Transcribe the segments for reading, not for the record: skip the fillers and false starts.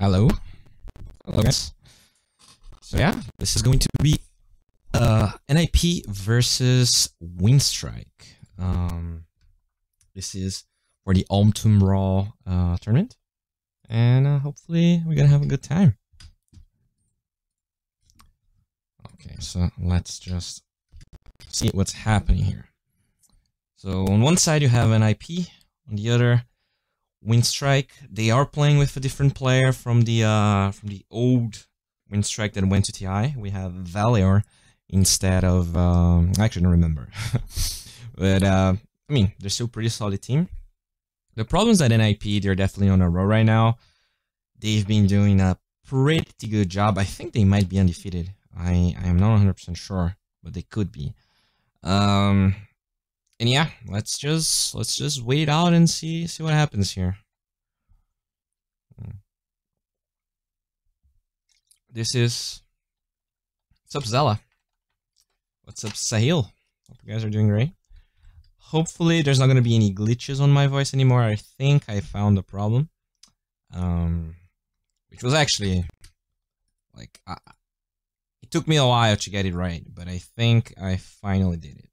Hello. Hello, guys. So yeah, this is going to be NIP versus Winstrike. This is for the Autum Brawl tournament, and hopefully we're gonna have a good time. Okay, so let's just see what's happening here. So on one side you have NIP, on the other Winstrike. They are playing with a different player from the old Winstrike that went to TI. We have Valior instead of I actually don't remember. But I mean, they're still a pretty solid team. The problem is that NIP, they're definitely on a roll right now. They've been doing a pretty good job. I think they might be undefeated. I am not 100% sure, but they could be. And yeah, let's just wait out and see what happens here. This is what's up, Zella? What's up, Sahil? Hope you guys are doing great. Hopefully, there's not gonna be any glitches on my voice anymore. I think I found the problem, which was actually like it took me a while to get it right, but I think I finally did it.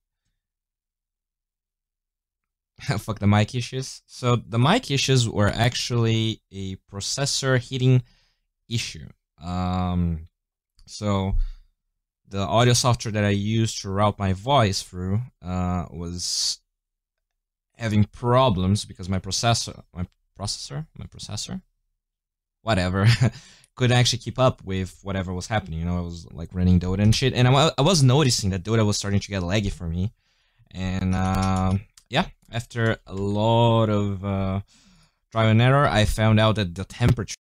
Fuck the mic issues. So the mic issues were actually a processor heating issue. So the audio software that I used to route my voice through was having problems because my processor, whatever, couldn't actually keep up with whatever was happening. You know, I was like running Dota and shit, and I was noticing that Dota was starting to get laggy for me, and yeah, after a lot of trial and error, I found out that the temperature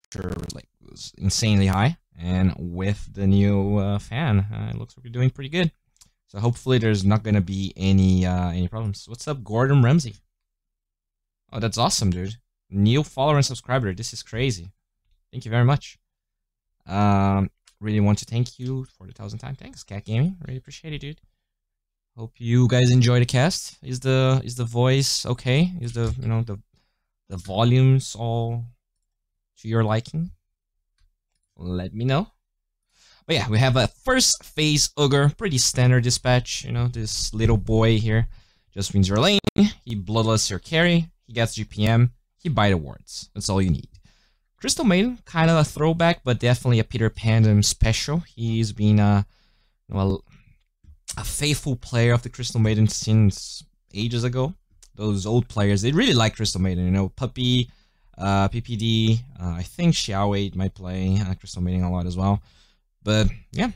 was insanely high, and with the new fan, it looks like we're doing pretty good. So hopefully there's not gonna be any problems. What's up, Gordon Ramsay? Oh, that's awesome, dude. New follower and subscriber. This is crazy. Thank you very much. Really want to thank you for the 1,000 time. Thanks, Cat Gaming. Really appreciate it, dude. Hope you guys enjoy the cast. Is the voice okay? Is the the volumes all to your liking? Let me know. But yeah, we have a first phase Ogre, pretty standard dispatch. You know, this little boy here just wins your lane. He bloodless your carry. He gets GPM. He bite awards. That's all you need. Crystal Maiden, kind of a throwback, but definitely a Peter Pandem special. He's been a faithful player of the Crystal Maiden since ages ago. Those old players, they really like Crystal Maiden. You know, Puppy, PPD, I think Xiaowei might play Crystal Maiden a lot as well. But yeah.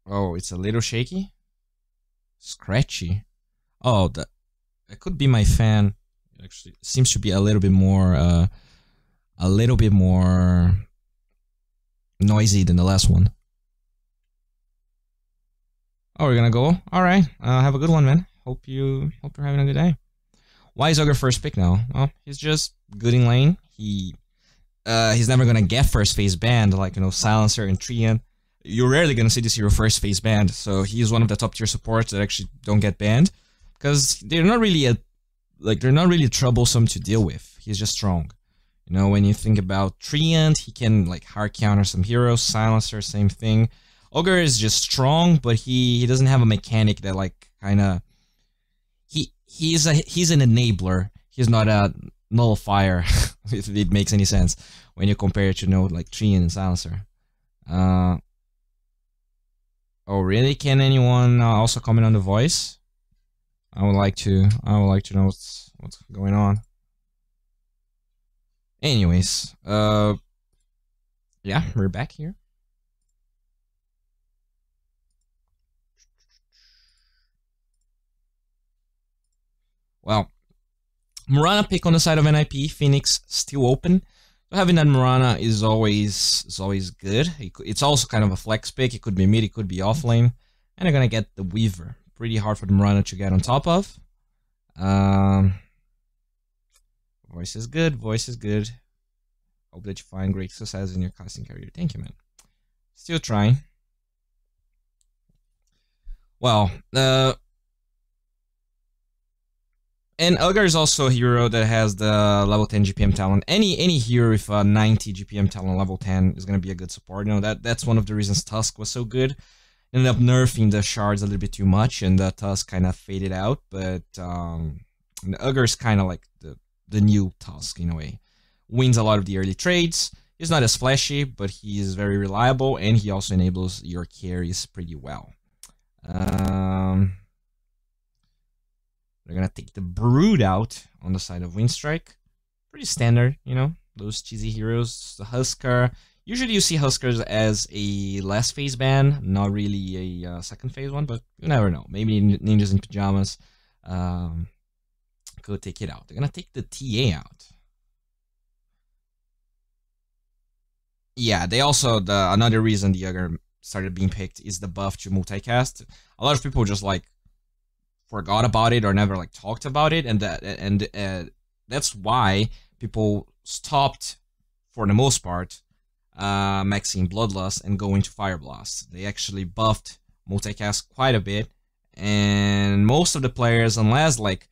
Oh, it's a little shaky. Scratchy. Oh, that could be my fan. It actually seems to be a little bit more noisy than the last one. Oh, we're gonna go. All right. Have a good one, man. Hope you're having a good day. Why is Ogre first pick now? Well, he's just good in lane. He's never gonna get first phase banned like Silencer and Treant. You're rarely gonna see this hero first phase banned. So he's one of the top tier supports that actually don't get banned because they're not really troublesome to deal with. He's just strong. You know, when you think about Treant, he can like hard counter some heroes. Silencer, same thing. Ogre is just strong, but he doesn't have a mechanic that like kind of he's an enabler. He's not a nullifier, if it makes any sense when you compare it to like Treant and Silencer. Oh really? Can anyone also comment on the voice? I would like to know what's going on. Anyways, yeah, we're back here. Well, Mirana pick on the side of NIP. Phoenix still open. So having that Mirana is always good. It's also kind of a flex pick. It could be mid, it could be off lane, and they're gonna get the Weaver. Pretty hard for the Mirana to get on top of. Voice is good. Voice is good. Hope that you find great success in your casting career. Thank you, man. Still trying. Well, And Ugar is also a hero that has the level 10 GPM talent. Any hero with 90 GPM talent level 10 is gonna be a good support. You know, that's one of the reasons Tusk was so good. Ended up nerfing the shards a little bit too much, and the Tusk kind of faded out. But the Ugar is kind of like the new Tusk in a way. Wins a lot of the early trades. He's not as flashy, but he is very reliable, and he also enables your carries pretty well. They're gonna take the Brood out on the side of Winstrike. Pretty standard, you know, those cheesy heroes. The Husker. Usually you see Huskers as a last phase ban, not really a second phase one, but you never know. Maybe Ninjas in Pijamas could take it out. They're gonna take the TA out. Yeah, they also, another reason the Ugar started being picked is the buff to multicast. A lot of people just like forgot about it or never like talked about it, and that's why people stopped, for the most part, maxing Bloodlust and going to Fire Blast. They actually buffed multicast quite a bit, and most of the players, unless like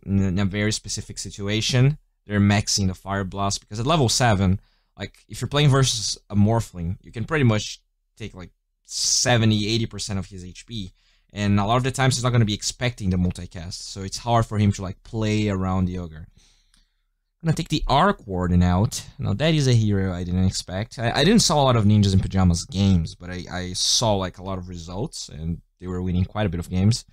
in a very specific situation, they're maxing the Fire Blast, because at level 7, like if you're playing versus a Morphling, you can pretty much take like 70-80% of his HP, and a lot of the times he's not going to be expecting the multicast, so it's hard for him to like play around the Ugar. I'm gonna take the Arc Warden out. Now that is a hero I didn't expect. I didn't saw a lot of Ninjas in Pijamas games, but I saw like a lot of results, and they were winning quite a bit of games.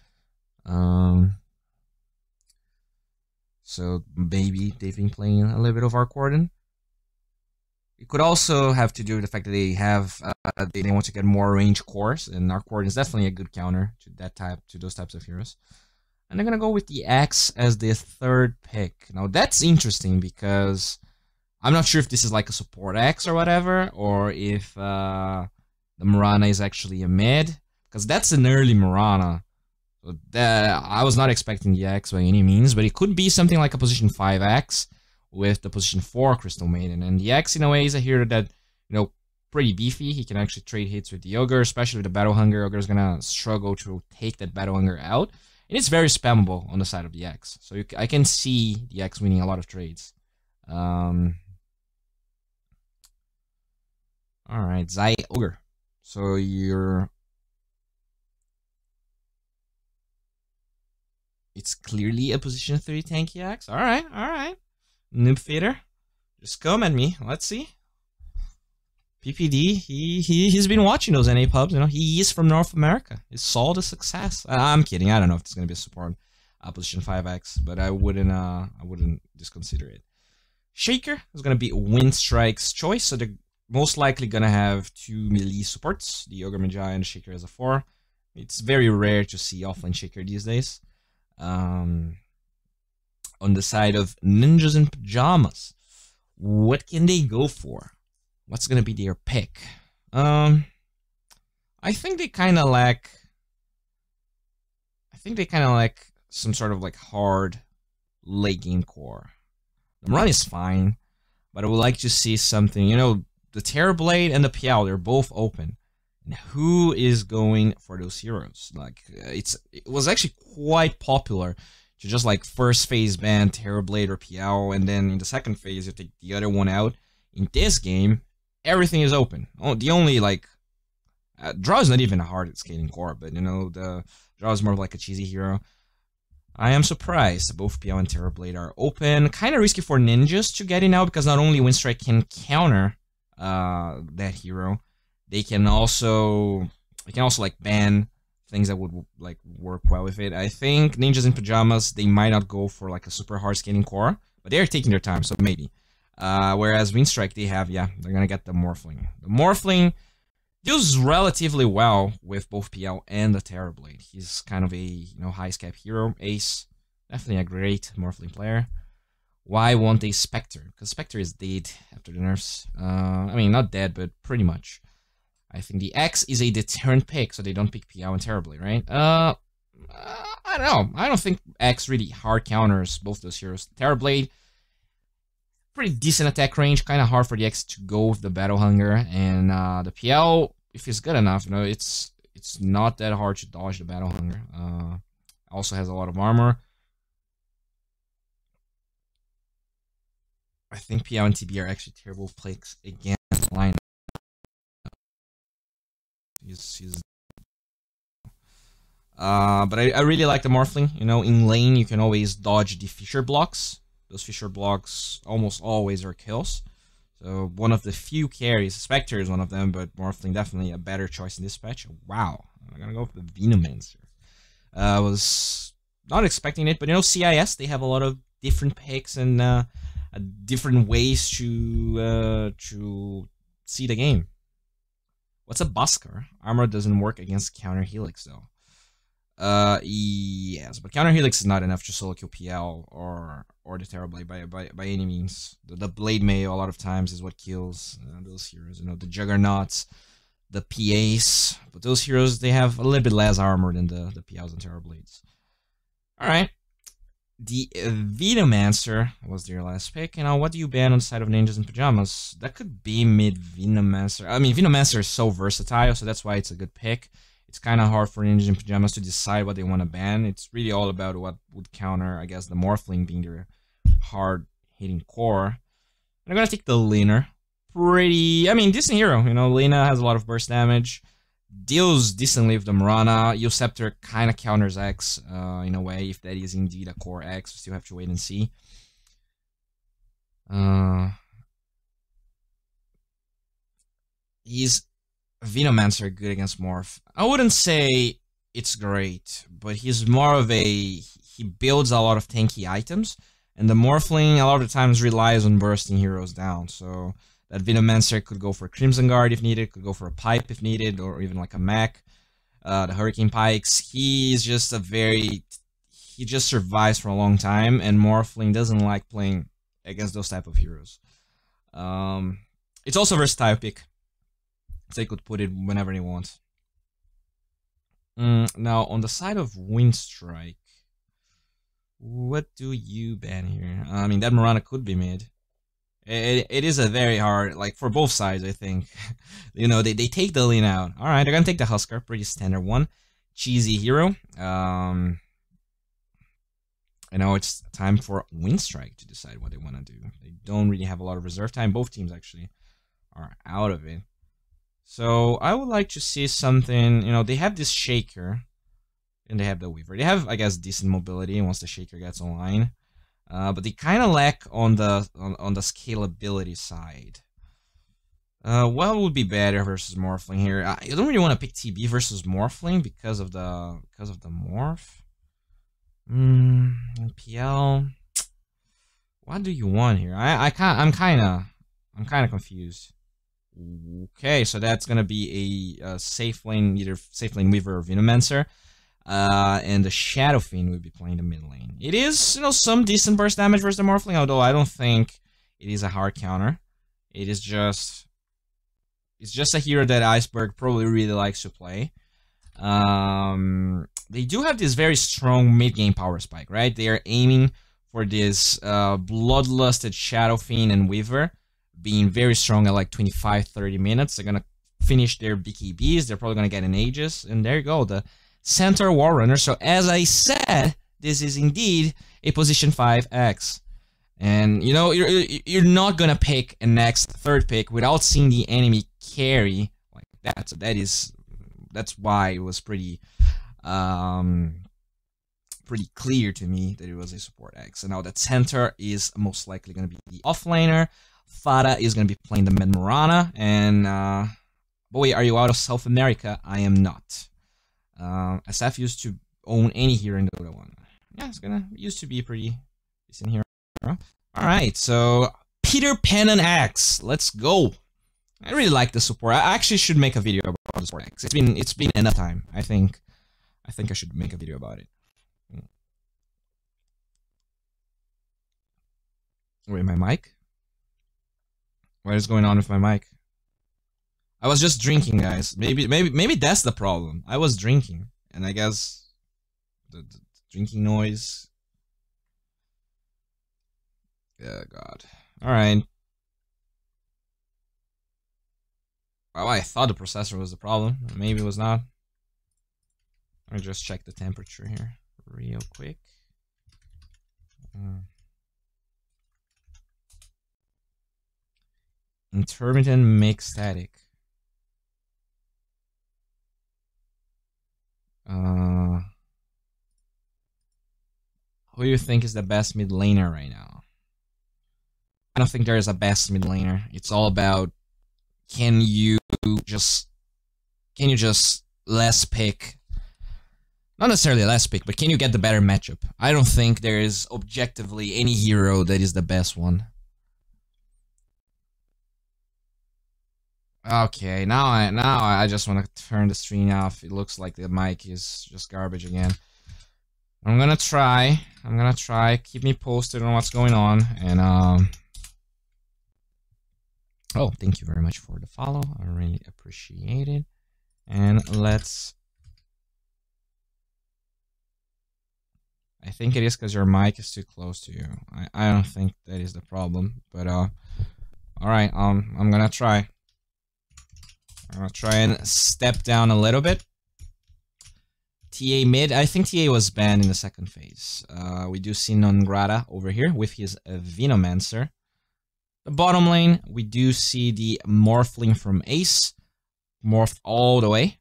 So maybe they've been playing a little bit of Arc Warden. It could also have to do with the fact that they have they want to get more range cores, and Arc Warden is definitely a good counter to those types of heroes. And they're gonna go with the Axe as the third pick. Now that's interesting because I'm not sure if this is like a support Axe or whatever, or if the Marana is actually a mid, because that's an early Marana. So I was not expecting the Axe by any means, but it could be something like a position 5 Axe with the position 4 Crystal Maiden. And the Axe in a way is a hero that, you know, pretty beefy. He can actually trade hits with the Ugar, especially with the Battle Hunger. Ugar's gonna struggle to take that Battle Hunger out. And it's very spammable on the side of the X. So I can see the X winning a lot of trades. Alright, Zai Ogre. So it's clearly a position 3 tanky X. Alright. Noob Fader. Just come at me. Let's see. PPD, he's been watching those NA pubs, you know. He is from North America. He saw the success. I'm kidding. I don't know if it's gonna be a support position 5x, but I wouldn't disconsider it. Shaker is gonna be Winstrike's choice, so they're most likely gonna have 2 melee supports, the Ogre Magi and the Shaker as a 4. It's very rare to see offline Shaker these days. On the side of Ninjas in Pijamas, what can they go for? What's gonna be their pick? I think they kind of lack. Some sort of like hard late game core. The run is fine, but I would like to see something. You know, the Terrorblade and the PL, they're both open. And who is going for those heroes? Like, it was actually quite popular to just like first phase ban Terrorblade or PL, and then in the second phase you take the other one out. In this game, everything is open. Oh, the only like draw is not even a hard scaling core, but you know, the draw is more of like a cheesy hero. I am surprised both PL and Terrorblade are open. Kind of risky for ninjas to get in now, because not only Winstrike can counter that hero, they can also like ban things that would like work well with it. I think Ninjas in Pijamas, they might not go for like a super hard scaling core, but they're taking their time, so maybe. Whereas Winstrike, they're gonna get the Morphling. The Morphling deals relatively well with both PL and the Terrorblade. He's kind of a high scap hero, ace, definitely a great Morphling player. Why won't they Spectre? Because Spectre is dead after the nerfs. I mean, not dead, but pretty much. I think the X is a deterrent pick, so they don't pick PL and Terrorblade, right? I don't know. I don't think X really hard counters both those heroes. Terrorblade, pretty decent attack range, kind of hard for the X to go with the Battle Hunger, and the PL, if it's good enough, it's not that hard to dodge the Battle Hunger. Also has a lot of armor. I think PL and TB are actually terrible picks against line. But I really like the Morphling. You know, in lane you can always dodge the Fisher blocks. Those Fisher blocks almost always are kills. So one of the few carries. Spectre is one of them, but Morphling definitely a better choice in this patch. Wow, I'm gonna go for the Venomancer. I was not expecting it, but you know, CIS, they have a lot of different picks and different ways to see the game. What's a Busker? Armor doesn't work against counter Helix though. Yes, but counter Helix is not enough to solo kill PL or the Terrorblade by any means. The Blade Mail a lot of times is what kills those heroes. You know, the Juggernauts, the PAs, but those heroes, they have a little bit less armor than the PLs and Terrorblades. All right, the Venomancer was their last pick. And now, what do you ban on the side of Ninjas in Pajamas? That could be mid Venomancer. I mean, Venomancer is so versatile, so that's why it's a good pick. It's kind of hard for Ninjas in Pajamas to decide what they want to ban. It's really all about what would counter, I guess, the Morphling being their hard-hitting core. And I'm going to take the Laner. Pretty, I mean, decent hero. You know, Lena has a lot of burst damage. Deals decently with the Mirana. Scepter kind of counters X in a way, if that is indeed a core X. We still have to wait and see. He's Venomancer good against Morph. I wouldn't say it's great, but he's more of a... He builds a lot of tanky items, and the Morphling a lot of the times relies on bursting heroes down, so that Venomancer could go for Crimson Guard if needed, could go for a Pipe if needed, or even like a mech. The Hurricane Pikes, he's just a very... He just survives for a long time, and Morphling doesn't like playing against those type of heroes. It's also a versatile pick. So they could put it whenever they want. Now, on the side of Winstrike, what do you ban here? I mean, that Mirana could be mid. It is a very hard, like, for both sides, I think. You know, they take the lean out. Alright, they're gonna take the Husker, pretty standard one. Cheesy hero. I know it's time for Winstrike to decide what they want to do. They don't really have a lot of reserve time. Both teams, actually, are out of it. So I would like to see something, you know, they have this Shaker, and they have the Weaver. They have, I guess, decent mobility once the Shaker gets online. But they kind of lack on the scalability side. What would be better versus Morphling here? I don't really want to pick TB versus Morphling because of the Morph. PL. What do you want here? I'm kind of confused. Okay, so that's gonna be a safe lane, either safe lane Weaver or Venomancer. And the Shadow Fiend would be playing the mid lane. It is, you know, some decent burst damage versus the Morphling, although I don't think it is a hard counter. It is just... It's just a hero that Iceberg probably really likes to play. They do have this very strong mid-game power spike, right? They are aiming for this bloodlusted Shadow Fiend and Weaver, being very strong at like 25-30 minutes. They're gonna finish their BKBs. They're probably gonna get an Aegis, and there you go, the Centaur Warrunner. So as I said, this is indeed a position 5X. And you know, you're not gonna pick a next third pick without seeing the enemy carry like that. So that's why it was pretty clear to me that it was a support X. And now that Centaur is most likely gonna be the offlaner. Fada is going to be playing the mid Mirana, and boy, are you out of South America? I am not. SF used to own any hero in Dota 1. Yeah, it's gonna used to be a pretty decent hero. Alright, so Peter Pan and Axe. Let's go. I really like the support. I actually should make a video about the support Axe. It's been enough time. I think I should make a video about it. Wait, my mic? What is going on with my mic? I was just drinking, guys. Maybe that's the problem. I was drinking, and I guess the drinking noise. Yeah, God. All right. Well, I thought the processor was the problem. Maybe it was not. Let me just check the temperature here real quick. Intermittent mix static. Who do you think is the best mid laner right now? I don't think there is a best mid laner. It's all about can you just less pick, not necessarily less pick, but can you get the better matchup? I don't think there is objectively any hero that is the best one. Okay, now I just want to turn the stream off. It looks like the mic is just garbage again. I'm gonna try. Keep me posted on what's going on. And oh, thank you very much for the follow. I really appreciate it. And let's. I think it is because your mic is too close to you. I don't think that is the problem. But all right. I'm gonna try. I'm gonna try and step down a little bit. TA mid. I think TA was banned in the second phase. We do see Nongrata over here with his Venomancer. The bottom lane, we do see the Morphling from Ace. Morphed all the way.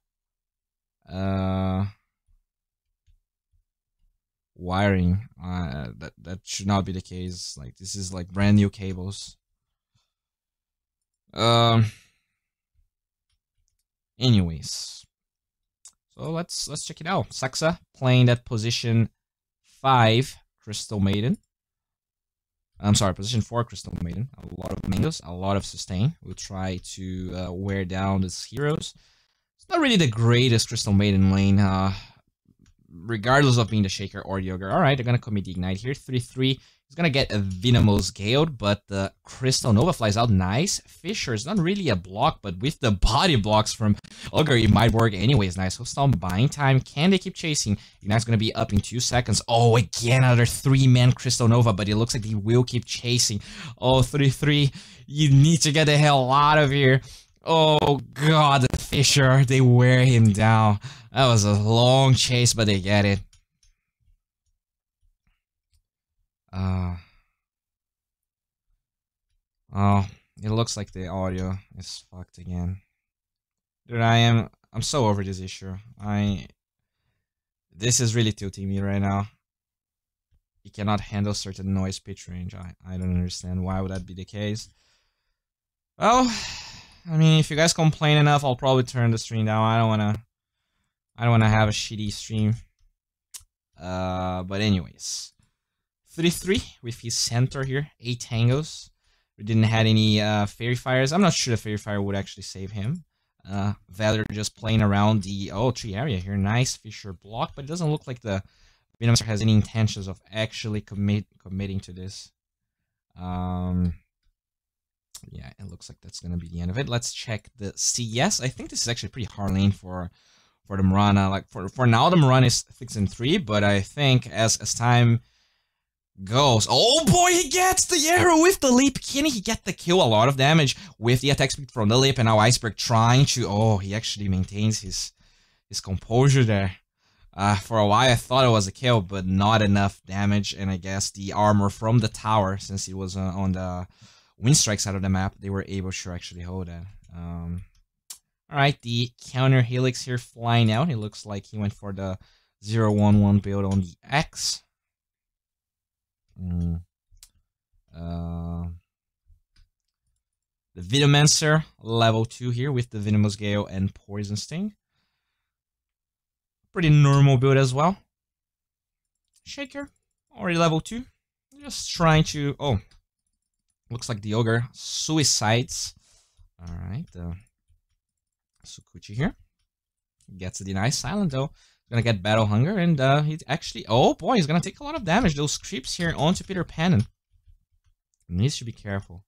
Wiring. That should not be the case. Like, this is like brand new cables. Anyways. So let's check it out. Saxa playing that position 5 Crystal Maiden. I'm sorry, position 4 Crystal Maiden. A lot of mangoes, a lot of sustain. We'll try to wear down these heroes. It's not really the greatest Crystal Maiden lane, regardless of being the Shaker or the Ogre. Alright, they're gonna commit the Ignite here. 3-3. He's gonna get a Venomous Gale, but the Crystal Nova flies out. Nice. Fisher is not really a block, but with the body blocks from Ogre, it might work anyways. Nice. Hostile buying time. Can they keep chasing? Ignite's gonna be up in 2 seconds. Oh, again, another 3-man Crystal Nova, but it looks like they will keep chasing. Oh, 3-3. You need to get the hell out of here. Oh, God, the Fisher. They wear him down. That was a long chase, but they get it. Oh, it looks like the audio is fucked again. Dude, I'm so over this issue. This is really tilting me right now. It cannot handle certain noise pitch range. I don't understand why would that be the case. Well, I mean, if you guys complain enough, I'll probably turn the stream down. I don't wanna have a shitty stream. But anyways. 3-3 with his center here. 8 tangos. We didn't have any Fairy Fires. I'm not sure the Fairy Fire would actually save him. Valor just playing around the tree area here. Nice Fisher block, but it doesn't look like the Venomancer has any intentions of actually committing to this. Yeah, it looks like that's gonna be the end of it. Let's check the CS. I think this is actually pretty hard lane for the Mirana. Like for now, the Mirana is 6-3, but I think as time goes. Oh boy, he gets the arrow with the leap. Can he get the kill? A lot of damage with the attack speed from the leap, and now Iceberg trying to. Oh, he actually maintains his composure there. For a while, I thought it was a kill, but not enough damage, and I guess the armor from the tower, since it was on the Winstrike side of the map, they were able to actually hold that. Alright, the counter Helix here flying out. It looks like he went for the 0-1-1 build on the X. The Venomancer, level 2 here with the Venomous Gale and Poison Sting. Pretty normal build as well. Shaker, already level 2. Just trying to... Oh, looks like the Ogre suicides. Alright, Sukuchi here. Gets the nice silent though. Gonna get Battle Hunger, and he's actually... Oh boy, he's gonna take a lot of damage. Those creeps here onto Peter Pan. Needs to be careful.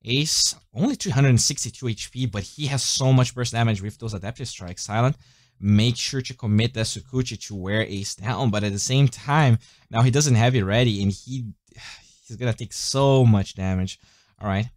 Ace, only 262 HP, but he has so much burst damage with those Adaptive Strikes. Silent, make sure to commit that Sukuchi to wear Ace down, but at the same time, now he doesn't have it ready, and he's gonna take so much damage. Alright,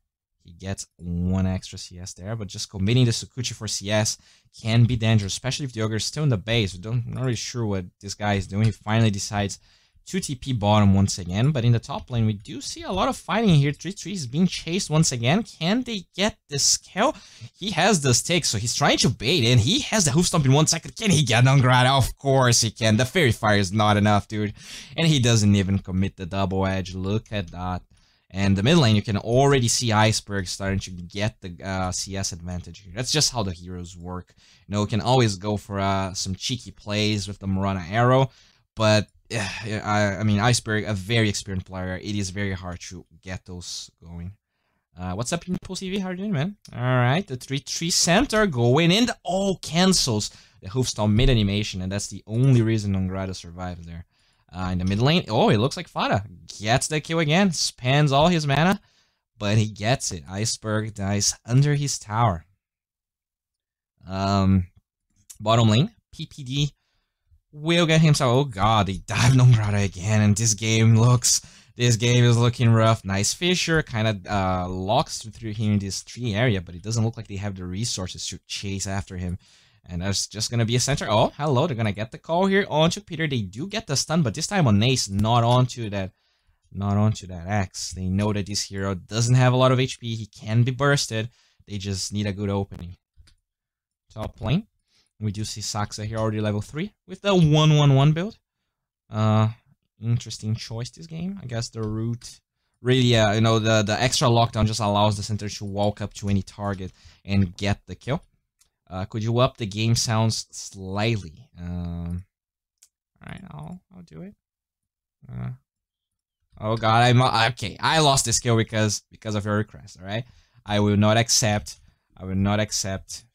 he gets 1 extra CS there, but just committing the Sukuchi for CS can be dangerous, especially if the Ogre is still in the base. We're not really sure what this guy is doing. He finally decides 2 TP bottom once again, but in the top lane we do see a lot of fighting here. 3-3 is being chased once again. Can they get this kill? He has the stick, so he's trying to bait in. He has the hoof stomp in 1 second. Can he get Nongrata? Of course he can. The Fairy Fire is not enough, dude. And he doesn't even commit the double edge. Look at that. And the mid lane, you can already see Iceberg starting to get the CS advantage here. That's just how the heroes work. You know, you can always go for some cheeky plays with the Mirana arrow, but I mean, Iceberg, a very experienced player. It is very hard to get those going. What's up, Impulse TV? How are you doing, man? Alright, the 3-3 center going in. Oh, cancels the hoof stomp mid animation, and that's the only reason Nongrata survived there. In the mid lane, oh, it looks like Fada gets the kill again. Spends all his mana, but he gets it. Iceberg dies under his tower. Bottom lane, PPD will get himself. Oh god, they dive Nongrata again, and this game is looking rough. Nice Fisher kind of locks through here in this tree area, but it doesn't look like they have the resources to chase after him. And there's just gonna be a center. Oh, hello, they're gonna get the call here onto Peter. They do get the stun, but this time on Ace, not onto that X. They know that this hero doesn't have a lot of HP. He can be bursted. They just need a good opening. Top lane, we do see Saxa here already level 3 with the 1-1-1 build. Interesting choice this game. I guess the root really, you know, the extra lockdown just allows the center to walk up to any target and get the kill. Could you up the game sounds slightly? Alright, I'll do it. Oh god, okay. I lost this kill because of your request. Alright, I will not accept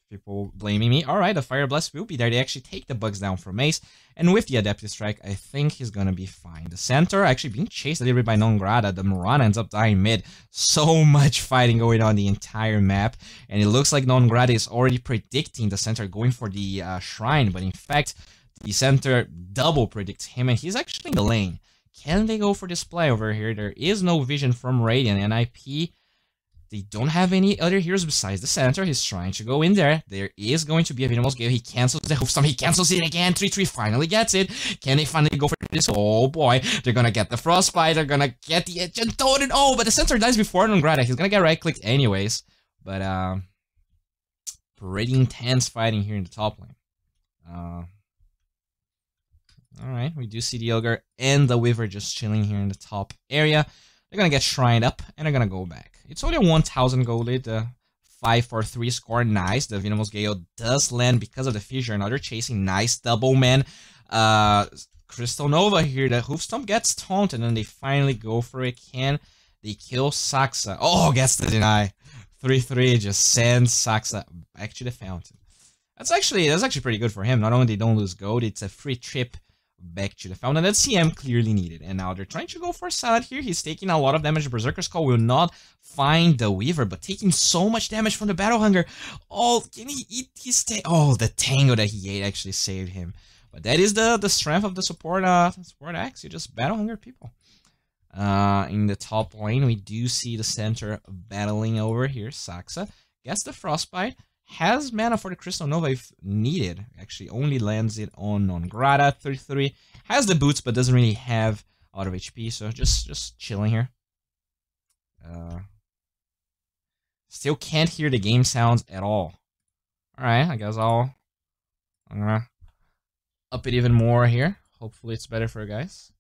people blaming me. Alright, the Fire Blast will be there. They actually take the bugs down from Ace, and with the Adaptive Strike, I think he's gonna be fine. The center actually being chased a little bit by Nongrata. The Mirana ends up dying mid. So much fighting going on the entire map, and it looks like Nongrata is already predicting the center going for the shrine, but in fact, the center double predicts him, and he's actually in the lane. Can they go for this play over here? There is no vision from Radiant, and IP, they don't have any other heroes besides the center. He's trying to go in there. There is going to be a Venomous Gale. He cancels the hoof stomp. He cancels it again. 3-3 finally gets it. Can they finally go for this? Oh boy. They're gonna get the Frostbite. They're gonna get the Agent Totem. Oh, but the center dies before Nongrata. He's gonna get right-clicked anyways. But, pretty intense fighting here in the top lane. Alright, we do see the Ogre and the Weaver just chilling here in the top area. They're gonna get shrined up, and they're gonna go back. It's only a 1,000 gold lead, 5-4-3 score, nice. The Venomous Gale does land because of the Fissure, and they're chasing, nice double man. Crystal Nova here, the Hoof Stomp gets taunted, and then they finally go for it. Can they kill Saxa? Oh, gets the deny. 3-3 just sends Saxa back to the fountain. That's actually pretty good for him. Not only they don't lose gold, it's a free trip back to the fountain that CM clearly needed. And now they're trying to go for Salad here. He's taking a lot of damage. Berserker's Call will not find the Weaver, but taking so much damage from the Battle Hunger. Oh, can he eat his oh, the Tango that he ate actually saved him. But that is the strength of the support axe. You just Battle Hunger people. In the top lane, we do see the center battling over here. Saxa gets the Frostbite. Has mana for the Crystal Nova if needed. Actually, only lands it on Nongrata. 33 has the boots, but doesn't really have a lot of HP. So just chilling here. Still can't hear the game sounds at all. All right, I guess I'm gonna up it even more here. Hopefully, it's better for you guys.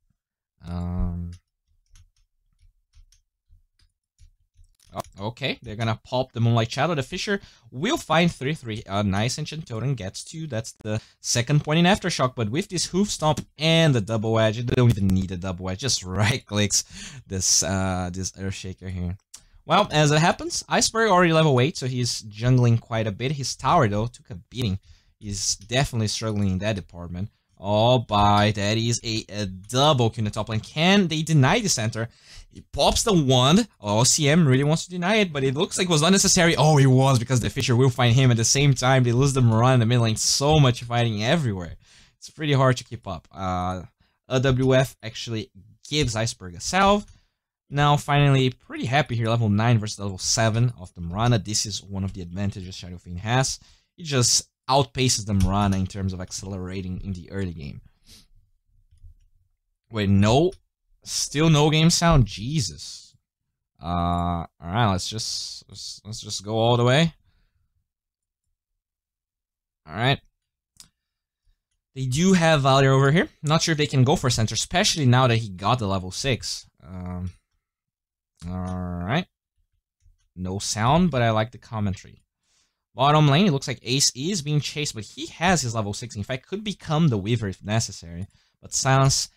Oh, okay, they're gonna pulp the Moonlight Shadow. The Fissure will find 3-3. Nice Ancient Totem gets 2. That's the second point in Aftershock. But with this Hoof Stomp and the Double Edge, they don't even need a Double Edge. Just right-clicks this Earthshaker here. Well, as it happens, Iceberg already level 8, so he's jungling quite a bit. His tower, though, took a beating. He's definitely struggling in that department. Oh, bye. That is a double kill in the top lane. Can they deny the center? He pops the wand. Oh, CM really wants to deny it, but it looks like it was unnecessary. Oh, it was, because the Fissure will find him at the same time. They lose the Mirana in the mid lane. So much fighting everywhere. It's pretty hard to keep up. AWF actually gives Iceberg a salve. Now, finally, pretty happy here. Level 9 versus level 7 of the Mirana. This is one of the advantages Shadow Fiend has. He just outpaces the Mirana in terms of accelerating in the early game. Wait, no, still no game sound. Jesus. All right, let's just go all the way. All right. They do have Valor over here. Not sure if they can go for center, especially now that he got the level 6. Alright. No sound, but I like the commentary. Bottom lane, it looks like Ace is being chased, but he has his level 6. In fact, could become the Weaver if necessary. But Silent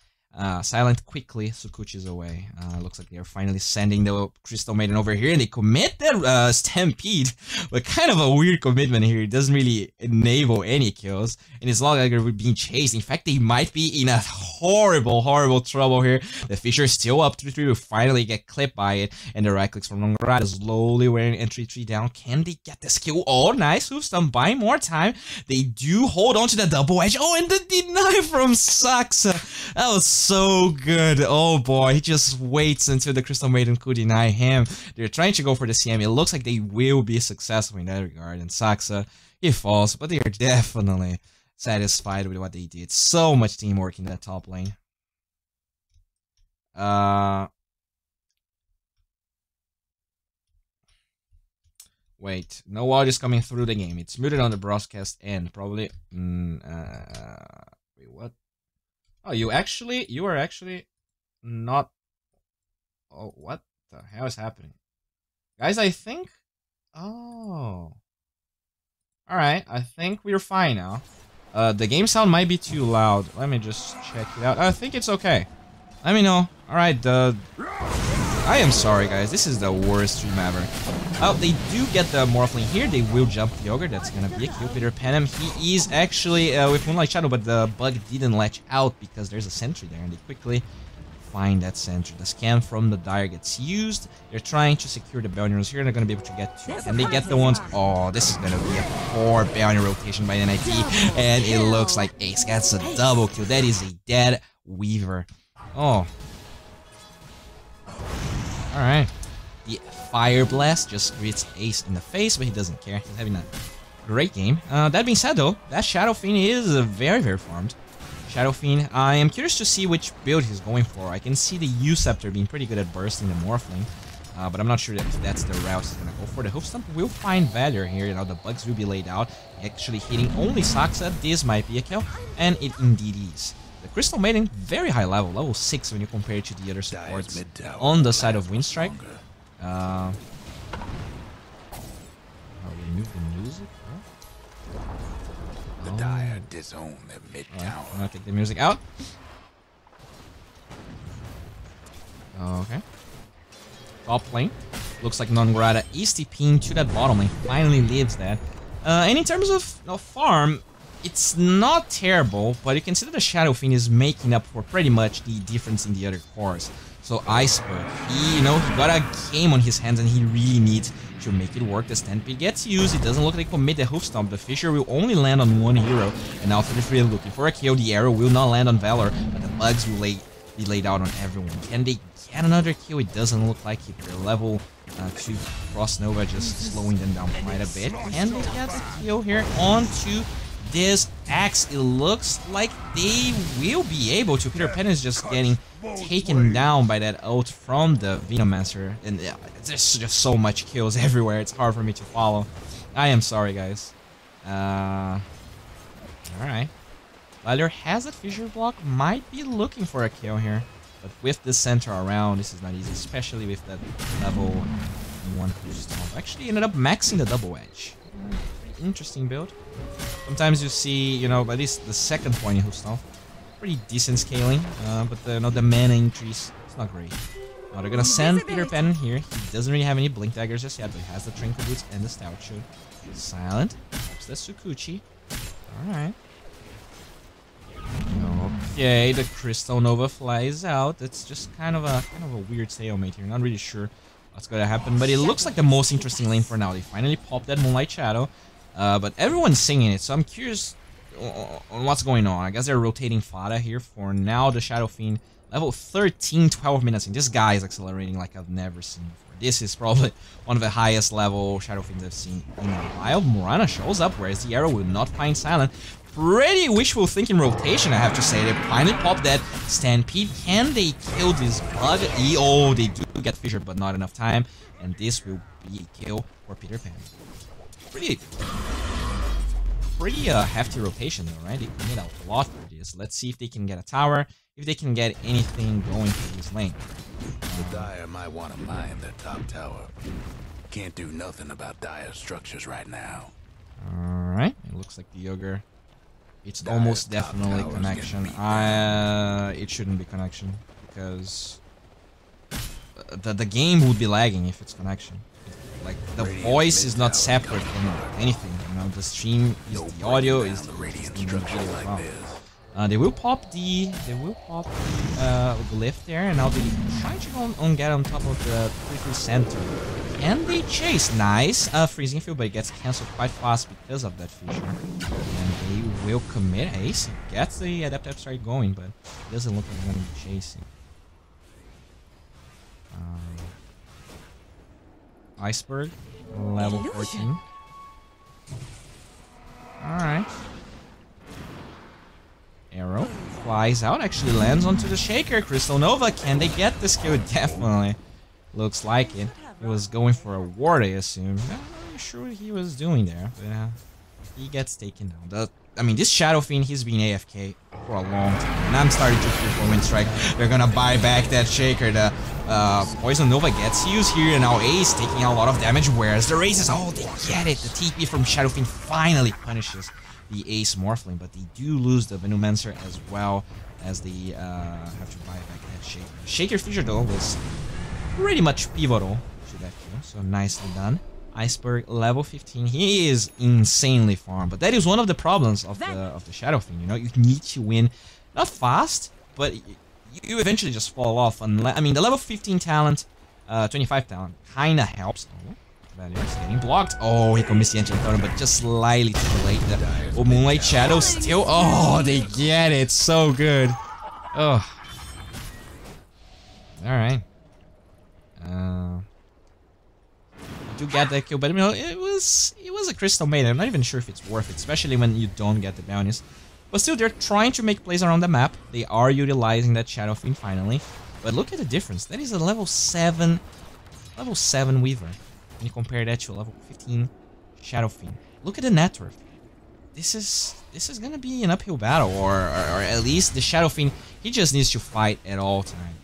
quickly, Sukuchi's away. Looks like they're finally sending the Crystal Maiden over here, and they commit their Stampede. But kind of a weird commitment here. It doesn't really enable any kills, and it's not like they're being chased. In fact, they might be in a horrible, horrible trouble here. The Fisher is still up 3-3, will finally get clipped by it, and the right clicks from Nongrata slowly wearing entry 3 down. Can they get the skill? Oh, nice hoof stomp, buying more time. They do hold on to the double edge. Oh, and the deny from Saksa. That was so good. Oh boy, he just waits until the Crystal Maiden could deny him. They're trying to go for the CM. It looks like they will be successful in that regard. And Saksa, he falls, but they are definitely satisfied with what they did. So much teamwork in that top lane. Wait, no audio is coming through the game. It's muted on the broadcast end, probably. Wait, what? Oh, you are actually not. Oh, what the hell is happening? Guys, I think. Oh. Alright, I think we're fine now. The game sound might be too loud. Let me just check it out. I think it's okay. Let me know. Alright, I am sorry, guys. This is the worst stream ever. Oh, they do get the Morphling here. They will jump the Ogre. That's gonna be a kill. Peter Panem. He is actually with Moonlight Shadow, but the bug didn't latch out because there's a sentry there, and they quickly find that sentry. The scam from the Dire gets used. They're trying to secure the bounty runes here. They're gonna be able to get two. And they get the ones. Oh, this is gonna be a poor bounty rotation by the NIT, and it looks like Ace gets a double kill. That is a dead Weaver. Oh. Alright. The Fire Blast just greets Ace in the face, but he doesn't care. He's having a great game. That being said, though, that Shadow Fiend is very, very farmed. Shadow Fiend, I am curious to see which build he's going for. I can see the U-Scepter being pretty good at bursting the Morphling, but I'm not sure if that's the route he's going to go for. The Hoof Stomp will find value here. You know, the bugs will be laid out. Actually hitting only Saksa. This might be a kill, and it indeed is. The Crystal Maiden, very high level, level 6 when you compare it to the other supports on the side of Winstrike. Oh, remove the music? Oh. The Dire disown their mid-tower. I'm gonna take the music out. Okay. Top lane. Looks like Nongrata is TPing to that bottom lane. Finally lives that. And in terms of farm, it's not terrible, but you can see that the Shadow Fiend is making up for pretty much the difference in the other cores. So Iceberg, he got a game on his hands and he really needs to make it work. The Stampede gets used. It doesn't look like they commit the Hoof Stomp. The Fisher will only land on one hero, and now 33 is looking for a kill. The arrow will not land on Valor, but the bugs will be laid out on everyone. Can they get another kill? It doesn't look like it. They're level 2 Frost Nova, just slowing them down quite a bit. Can they get the kill here onto this axe? It looks like they will be able to. Peter Pan is just getting taken down by that ult from the Venomancer, and there's just so much kills everywhere. It's hard for me to follow. I am sorry, guys. Alright. Valor has a Fissure block, might be looking for a kill here, but with the center around, this is not easy, especially with that level 1 Stomp. Actually ended up maxing the double edge. Interesting build. Sometimes you see, at least the second point in Hoof Stomp, pretty decent scaling, but the mana increase, it's not great. Now they're gonna send Peter Pan here. He doesn't really have any Blink Daggers just yet, but he has the Trinket Boots and the Stout Shoot. Silent. Pops the Sukuchi. Alright. Okay, the Crystal Nova flies out. It's just kind of a weird stalemate here. Not really sure what's gonna happen, but it looks like the most interesting lane for now. They finally popped that Moonlight Shadow. But everyone's singing it, so I'm curious on what's going on. I guess they're rotating Fada here for now. The Shadow Fiend, level 13, 12 minutes in. This guy is accelerating like I've never seen before. This is probably one of the highest level Shadow Fiends I've seen in a while. Morana shows up, whereas the arrow will not find Silent. pretty wishful thinking rotation, I have to say. They finally popped that Stampede. Can they kill this bug? Oh, they do get fissured, but not enough time. And this will be a kill for Peter Pan. Pretty hefty rotation though, right? They commit a lot for this. Let's see if they can get a tower, if they can get anything going through this lane. The Dire might want to mine the top tower. Can't do nothing about Dire structures right now. Alright, it looks like the Ogre. It's almost definitely connection. It shouldn't be connection, because the game would be lagging if it's connection. Like, the voice is not separate from anything, you know, the stream is the audio, is the video as well. They will pop the glyph there, and now they trying to go on get on top of the 3-3 center. And they chase, nice freezing field, but it gets cancelled quite fast because of that fissure. And they will commit Ace, gets the Adaptive Strike going, but it doesn't look like they're gonna be chasing. Iceberg, level 14. Alright. Arrow flies out, actually lands onto the Shaker. Crystal Nova, can they get this kill? Definitely. Looks like it. He was going for a ward, I assume. I'm not really sure what he was doing there, but he gets taken down. I mean, this Shadow Fiend, he's been AFK for a long time, and I'm starting to fear for Winstrike. They're gonna buy back that Shaker. The Poison Nova gets used here, and now Ace taking a lot of damage, whereas the Races, oh, they get it. The TP from Shadow Fiend finally punishes the Ace Morphling, but they do lose the Venomancer as well, as they have to buy back that Shaker. Shaker fissure, though, was pretty much pivotal to that kill, so nicely done. Iceberg, level 15. He is insanely farmed, but that is one of the problems of the Shadow Fiend. You know, you need to win, not fast, but you eventually just fall off. Unless, I mean, the level 15 talent, 25 talent, kinda helps. Oh, that is getting blocked. Oh, he commits the Enchantor, but just slightly too late. The Moonlight Shadow still. Oh, they get it. So good. Oh. All right. Do get that kill, but you know, it was a Crystal Maiden. I'm not even sure if it's worth it, especially when you don't get the bounties. But still, they're trying to make plays around the map. They are utilizing that Shadow Fiend finally. But look at the difference. That is a level 7 Weaver. When you compare that to a level 15 Shadow Fiend. Look at the net worth. This is gonna be an uphill battle, or at least the Shadow Fiend, he just needs to fight at all times.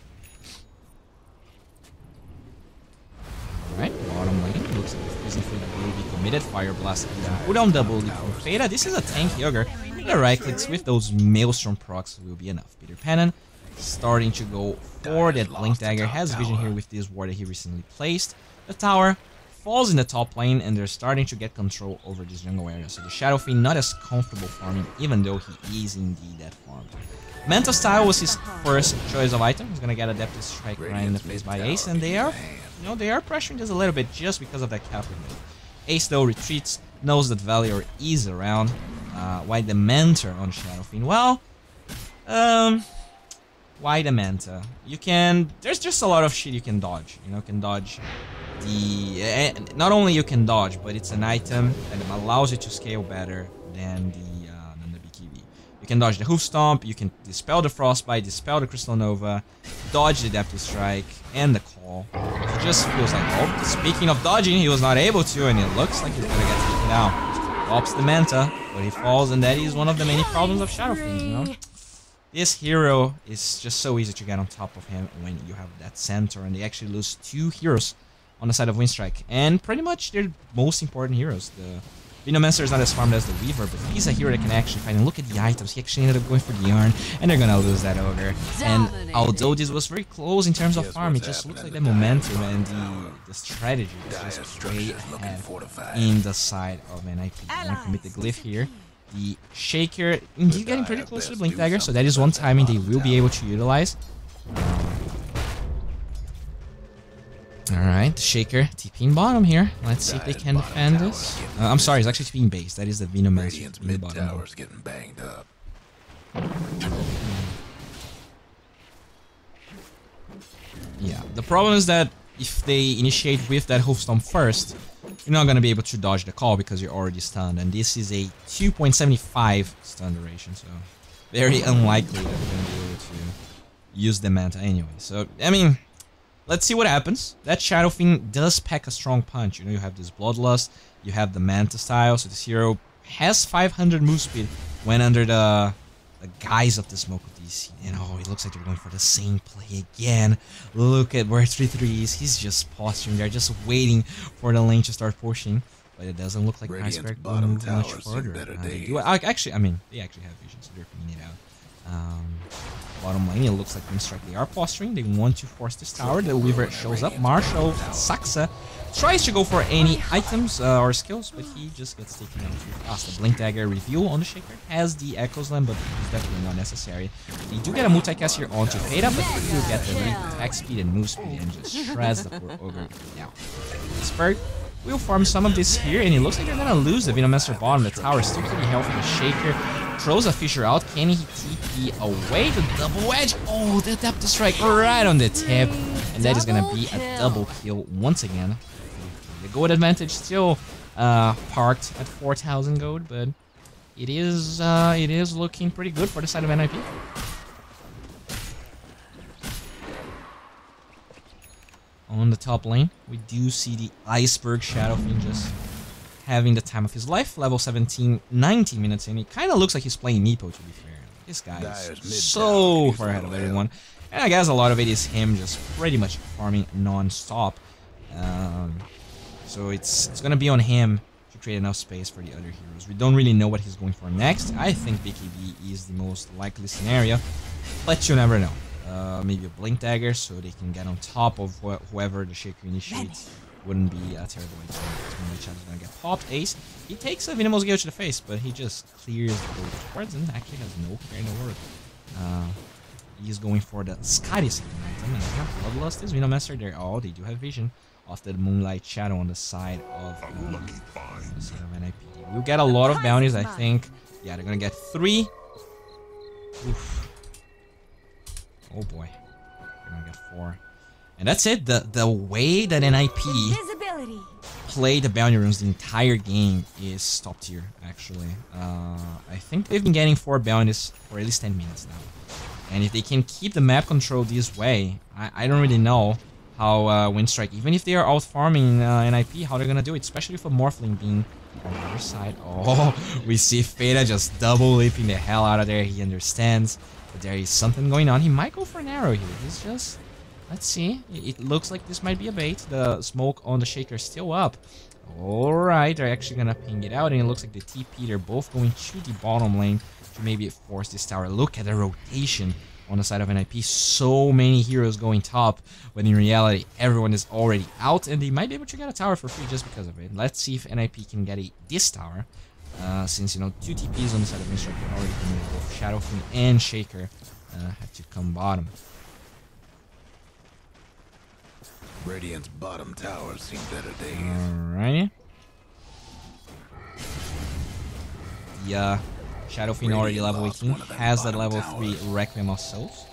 Alright, bottom lane. Looks like the freezing field will be committed. Fire Blast. Put on double leap from Fada. This is a tanky Ogre. The right clicks with those Maelstrom procs will be enough. Peter Pan starting to go for that Blink Dagger. Has vision here with this ward that he recently placed. The tower falls in the top lane, and they're starting to get control over this jungle area. So the Shadow Fiend not as comfortable farming, even though he is indeed that farm. Manta Style was his first choice of item. He's gonna get Adaptive Strike right in the face by Ace, and they are pressuring this a little bit just because of that Captain. Ace though retreats, knows that Valior is around. Why the Mentor on Shadow Fiend? Well, why the Manta? You can. There's just a lot of shit you can dodge. You know, can dodge the. Not only you can dodge, but it's an item that allows you to scale better than the BKB. You can dodge the Hoof Stomp. You can dispel the Frostbite, dispel the Crystal Nova, dodge the Adaptive Strike, and the Call. It just feels like, oh, speaking of dodging, he was not able to, and it looks like he's gonna get taken out. Pops the Manta, but he falls, and that is one of the many problems of Shadow Fiend, you know? This hero is just so easy to get on top of him when you have that center, and they actually lose 2 heroes on the side of Winstrike, and pretty much their most important heroes. The Venomancer is not as farmed as the Weaver, but he's a hero that can actually fight. And look at the items, he actually ended up going for the Yarn, and they're gonna lose that Ogre. And although this was very close in terms of farm, it just looks like the momentum and the strategy was just way ahead in the side of NIP. I'm gonna commit the Glyph here. The Shaker indeed getting pretty close to the Blink Dagger, so that is one timing they will be able to utilize. Alright, the Shaker TPing bottom here. Let's see if they can defend this. I'm sorry, it's actually TPing base. That is the Venomancer in the bottom. Getting banged up. Yeah, the problem is that if they initiate with that Hoofstomp first, you're not gonna be able to dodge the call because you're already stunned, and this is a 2.75 stun duration, so very unlikely that we're gonna be able to use the Manta anyway. So, I mean, let's see what happens. That Shadow Fiend does pack a strong punch. You know, you have this Bloodlust, you have the Manta style, so this hero has 500 move speed when under the guise of the smoke of DC. And oh, it looks like they're going for the same play again. Look at where 3-3 is. He's just posturing there, just waiting for the lane to start pushing. But it doesn't look like Iceberg will move much further. Actually, I mean, they actually have vision, so they're cleaning it out. Bottom lane, it looks like Winstrike, they are posturing. They want to force this tower. The Weaver shows up. Marshall Saxa tries to go for any items or skills, but he just gets taken out too fast. The Blink Dagger reveal on the Shaker has the Echo Slam, but it's definitely not necessary. They do get a multicast here onto Fada, but he will get the attack speed and move speed and just shreds the poor Ogre now. Spurt will farm some of this here, and it looks like they're gonna lose the Venomancer bottom. The tower is still pretty healthy. The Shaker throws a Fisher out. Can he TP away? The double edge. Oh, the depth strike right on the tip. And that is gonna be a double kill once again. The gold advantage still parked at 4,000 gold, but it is looking pretty good for the side of NIP. On the top lane, we do see the Iceberg Shadow Fiend just having the time of his life. Level 17, 90 minutes in. He kind of looks like he's playing Nepo, to be fair. This guy is so far ahead of everyone. And I guess a lot of it is him just pretty much farming non-stop. So it's going to be on him to create enough space for the other heroes. We don't really know what he's going for next. I think BKB is the most likely scenario, but you never know. Maybe a Blink Dagger so they can get on top of whoever the Shaker initiates. Wouldn't be a terrible idea. When the Shadow's gonna get popped. Ace, he takes a Venomous Gale to the face, but he just clears the gold towards and actually has no care in the world. He's going for the Scotty second item, and they have Bloodlust is Venomancer. They do have vision of the Moonlight Shadow on the side of NIP. We'll get a lot of bounties, I think. Yeah, they're gonna get 3. Oof. Oh boy. They're gonna get 4. And that's it. The way that NIP play the bounty runes the entire game is top tier, actually. I think they've been getting 4 bounties for at least 10 minutes now. And if they can keep the map control this way, I don't really know how Winstrike, even if they are out farming NIP, how they're gonna do it, especially for Morphling being on the other side. Oh, we see Fada just double leaping the hell out of there. He understands that there is something going on. He might go for an arrow here. He's just... Let's see. It looks like this might be a bait. The smoke on the Shaker is still up. Alright, they're actually gonna ping it out, and it looks like the TP, they're both going to the bottom lane to maybe force this tower. Look at the rotation on the side of NIP. So many heroes going top, but in reality, everyone is already out, and they might be able to get a tower for free just because of it. Let's see if NIP can get this tower. Since, you know, 2 TPs on the side of Winstrike are already committed. Both Shadow Fiend and Shaker have to come bottom. Radiant's bottom tower's seen better days. Alrighty. Yeah, Shadow Fiend already level 18, has that level 3 Requiem of Souls.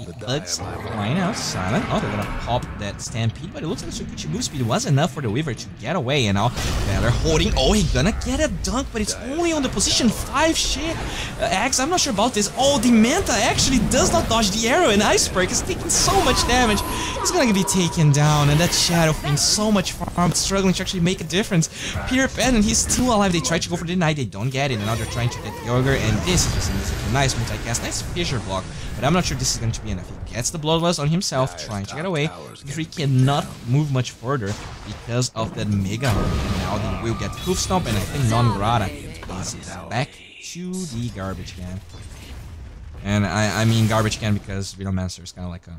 The Bugs flying out, silent. Oh, they're gonna pop that Stampede, but it looks like the Shukuchi move speed was enough for the Weaver to get away, and now they're holding. Oh, he's gonna get a dunk, but it's only on the position 5 shit. Axe, I'm not sure about this. Oh, the Manta actually does not dodge the arrow, and Iceberg is taking so much damage. He's gonna be taken down, and that Shadow Fiend so much farm, struggling to actually make a difference. Peter Pan, and he's still alive. They try to go for the Deny, they don't get it, and now they're trying to get the Ogre, and this is just a nice multicast, nice fissure block. But I'm not sure this is going to be enough. He gets the Bloodlust on himself, trying to get away. B3 cannot move much further because of that Mega Hurt. And now they will get Hoof Stomp, and I think Non-Grata is back to the garbage can. And I mean garbage can because Venomancer is kind of like a...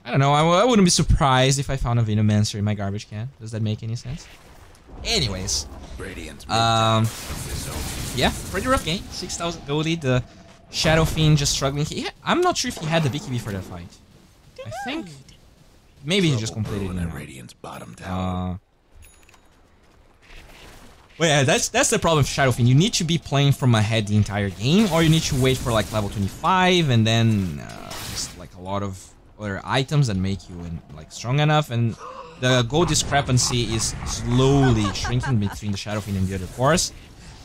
I don't know, I wouldn't be surprised if I found a Venomancer in my garbage can. Does that make any sense? Anyways. Yeah, pretty rough game. 6,000 gold lead. The Shadow Fiend just struggling. I'm not sure if he had the BKB for that fight. I think maybe he just completed it. Radiant's bottom tower. Well, yeah, that's the problem with Shadow Fiend. You need to be playing from ahead the entire game, or you need to wait for like level 25 and then just like a lot of other items that make you like strong enough. And the gold discrepancy is slowly shrinking between the Shadow Fiend and the other cores.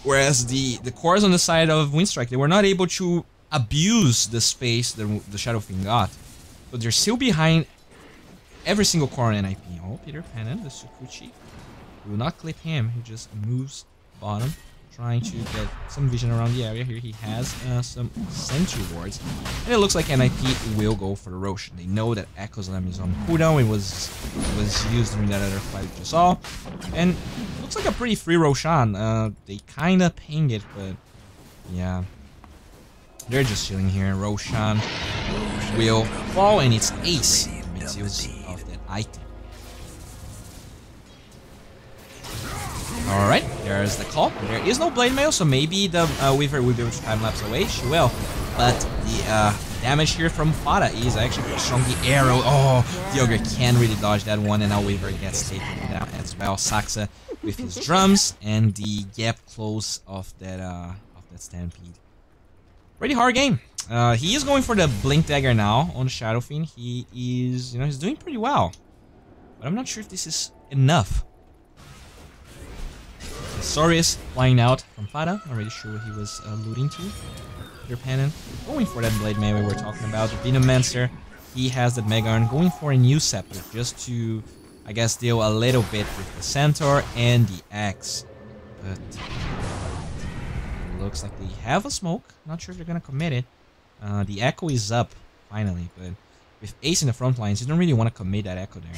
Whereas the cores on the side of Winstrike, they were not able to abuse the space the Shadow Fiend got. But they're still behind every single core on NIP. Oh, Peter Pannon, the Sukuchi. We will not clip him, he just moves bottom, trying to get some vision around the area. Here he has some sentry wards. And it looks like NIP will go for the Roshan. They know that Echo's Lamb is on cooldown. It was used during that other fight we just saw. And it looks like a pretty free Roshan. They kinda ping it, but yeah. They're just chilling here. Roshan will fall, and it's Ace who makes use of that item. Alright, there's the call. There is no blade mail, so maybe the Weaver will be able to time lapse away. She will. But the damage here from Fada is actually pretty strong. The arrow, oh, the Ogre can't really dodge that one, and now Weaver gets taken down as well. Saxa with his drums and the gap close of that stampede. Pretty hard game. He is going for the Blink Dagger now on Shadow Fiend. He is, he's doing pretty well. But I'm not sure if this is enough. Sorius flying out from Fada. Not really sure what he was alluding to. Peter Pannon going for that Blade Mail we were talking about. The Venomancer, he has that Mega Iron going for a new Scepter just to, I guess, deal a little bit with the Centaur and the Axe. But looks like they have a smoke. Not sure if they're gonna commit it. The Echo is up finally, but with Ace in the front lines, you don't really want to commit that Echo there.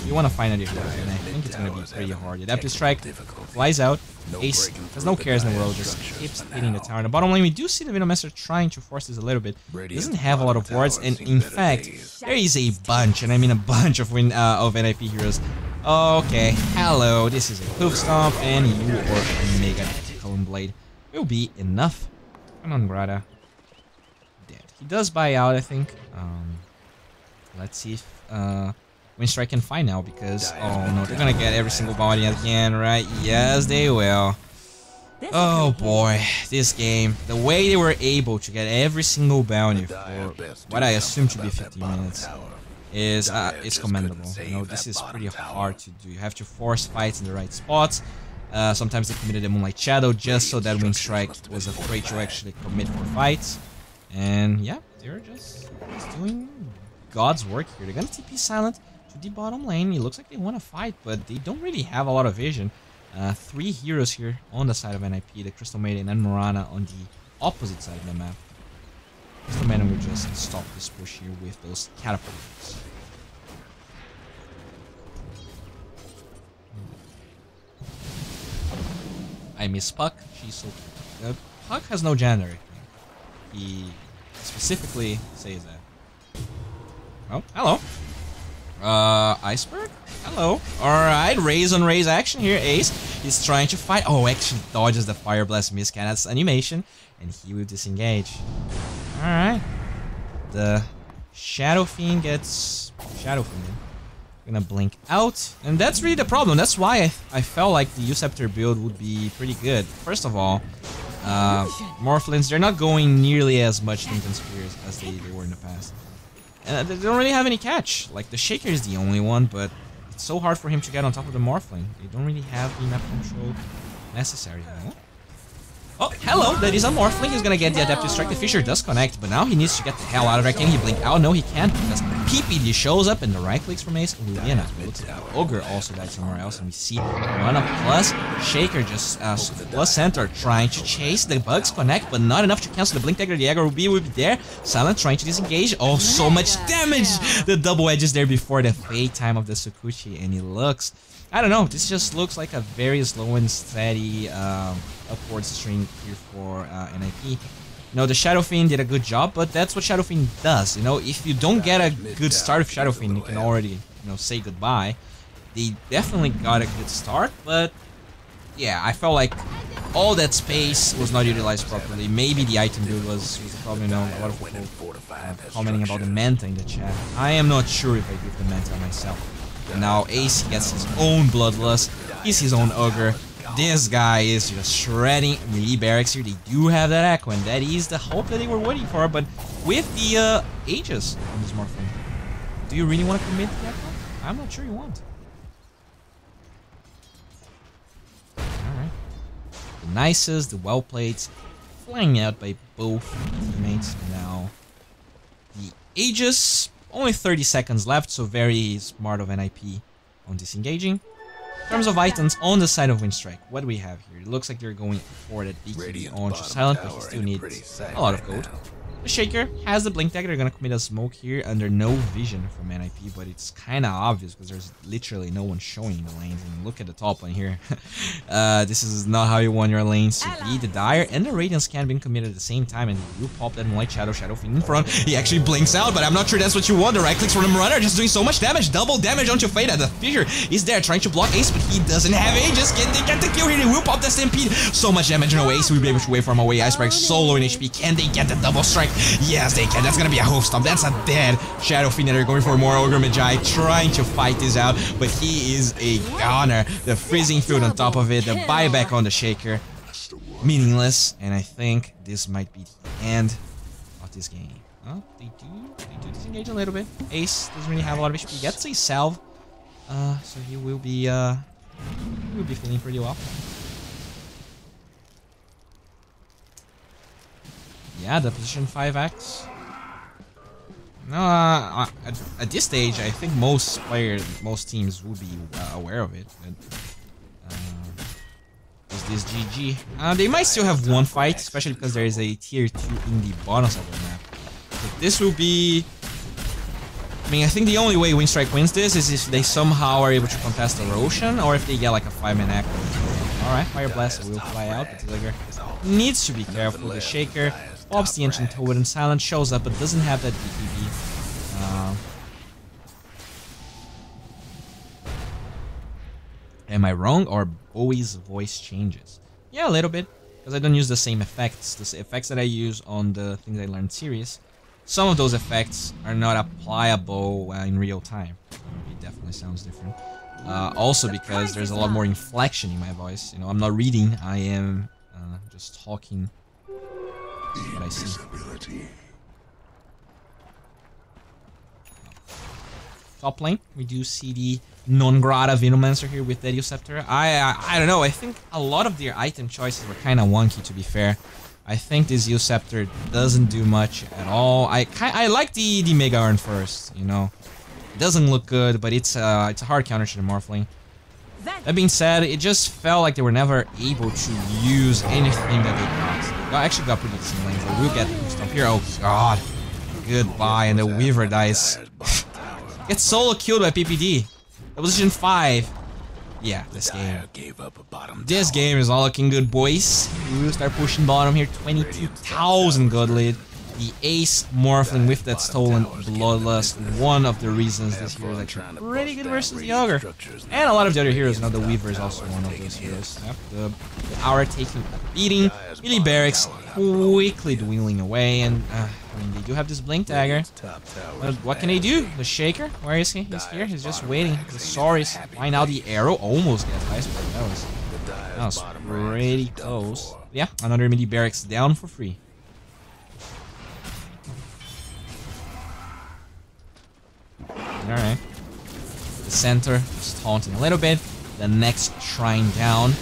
You want to find a different, and I think it's gonna be pretty hard. The Adaptive Strike flies out. Ace has no cares in the world, just keeps hitting the tower. In the bottom lane, we do see the Venomancer trying to force this a little bit. He doesn't have a lot of wards, and in fact, there is a bunch, and I mean a bunch of NIP heroes. Okay, hello, this is a Hoof Stomp, and you or Mega Cone Blade will be enough. And on Grata, dead. He does buy out, I think. Let's see if Winstrike can find now, because oh no, they're gonna get every single body again, right? Yes, they will. Oh boy, this game, the way they were able to get every single bounty for what I assume to be 50 minutes is it's commendable. This is pretty hard to do. You have to force fights in the right spots. Sometimes they committed a Moonlight Shadow just so that Winstrike was afraid to actually commit for fights. And yeah, they're just doing God's work here. They're gonna TP Silent to the bottom lane. It looks like they want to fight, but they don't really have a lot of vision. 3 heroes here on the side of NIP, the Crystal Maiden and Morana on the opposite side of the map. Crystal Maiden will just stop this push here with those catapults. I miss Puck. She's so cute. Puck has no gender, I think. He specifically says that. Oh, hello. Iceberg? Hello. Alright, raise on raise action here. Ace is trying to fight. Oh, actually dodges the Fire Blast Miscanat's animation, and he will disengage. Alright. The Shadow Fiend gets Shadow Fiend. Gonna blink out, and that's really the problem. That's why I felt like the Uceptor build would be pretty good. First of all, Morphlins, they're not going nearly as much Tintin Spears as they were in the past. And they don't really have any catch. Like, the Shaker is the only one, but it's so hard for him to get on top of the Morphling. They don't really have the map control necessary. Huh? Oh, hello, that is a Morphling. He's gonna get the Adaptive Strike. The Fisher does connect, but now he needs to get the hell out of there. Can he blink out? No, he can't, because PPD shows up and the right clicks from Ace will be enough. It looks like Ogre also died somewhere else, and we see Rana plus Shaker just plus Centaur trying to chase. The bugs connect, but not enough to cancel the Blink Dagger. The Aggro will be there. Silent trying to disengage. Oh, so much damage! The double edges there before the fade time of the Sukuchi, and it looks... I don't know, this just looks like a very slow and steady upward string here for NIP. The Shadow Fiend did a good job, but that's what Shadow Fiend does. If you don't get a good start with Shadow Fiend, you can already, say goodbye. They definitely got a good start, but yeah, I felt like all that space was not utilized properly. Maybe the item build was probably, a lot of people commenting about the Manta in the chat. I am not sure if I give the Manta myself. And now Ace gets his own Bloodlust, he's his own Ogre. This guy is just shredding melee barracks here. They do have that Echo, and that is the hope that they were waiting for, but with the Aegis on this Morphling, do you really want to commit the Echo? I'm not sure you want. Alright. The nicest, the well played, flying out by both teammates. Now, the Aegis, only 30 seconds left, so very smart of NIP on disengaging. In terms of items on the side of Winstrike, what do we have here? It looks like they're going for that BKB on silent, but he still needs a lot of gold. The Shaker has the blink dagger. They're gonna commit a smoke here under no vision from NIP, but it's kind of obvious because there's literally no one showing in the lanes. And look at the top lane here. This is not how you want your lanes to be. The Dire and the Radiance can be committed at the same time, and you pop that Moonlight Shadow Fiend in front. He actually blinks out, but I'm not sure that's what you want. The right clicks from the Marauder just doing so much damage. Double damage onto Fada. The Fissure is there trying to block Ace, but he doesn't have Aegis. Can they get the kill here? They will pop the Stampede. So much damage on Ace. We'll be able to wait for him away. Iceberg so low in HP. Can they get the double strike? Yes, they can. That's gonna be a hoof stomp. That's a dead Shadow Fiend. They're going for more Ogre Magi, trying to fight this out, but he is a goner. The freezing field on top of it, the buyback on the Shaker, meaningless, and I think this might be the end of this game. Oh, they do disengage a little bit. Ace doesn't really have a lot of HP. Gets a salve, so he will be feeling pretty well. Yeah, the position 5x. No, at this stage, I think most teams would be aware of it. But, is this GG? They might still have one fight, especially because there is a tier 2 in the bonus of the map. But this will be... I mean, I think the only way Winstrike wins this is if they somehow are able to contest the Roshan, or if they get like a 5-man act. Alright, Fire Blast will fly out, but Tiger needs to be careful. The Shaker pops the Ancient Totem, Silent shows up, but doesn't have that BKB. Am I wrong, or Bowie's voice changes? Yeah, a little bit, because I don't use the same effects. The effects that I use on the things I learned series, some of those effects are not applicable in real time. It definitely sounds different. Also because there's a lot more inflection in my voice. You know, I'm not reading, I am just talking what I see. Top lane, we do see the non-grata Venomancer here with that Scepter. I don't know, I think a lot of their item choices were kind of wonky, to be fair. I think this Scepter doesn't do much at all. I like the Mega Urn first, you know. It doesn't look good, but it's a hard counter to the Morphling. That being said, it just felt like they were never able to use anything that they got. They actually got pretty decent lanes. They will get the stomp here. Oh god. Goodbye, and the Weaver dies. Gets solo killed by PPD. Position 5. Yeah, this game is all looking good, boys. We will start pushing bottom here. 22,000 gold lead. The Ace Morphling with that stolen Bloodlust, one of the reasons this hero is actually pretty good versus the Ogre. And a lot of the other heroes. Now the Weaver is also one of those heroes. Yep, the Aura taking a beating. Melee Barracks quickly dwindling away, and I mean, they do have this Blink Dagger. But what can they do? The Shaker, where is he? He's here, he's just waiting. The Saurus, why now the arrow almost gets Iceberg. That was pretty close. Yeah, another Melee Barracks down for free. Alright. The center is taunting a little bit. The next shrine down.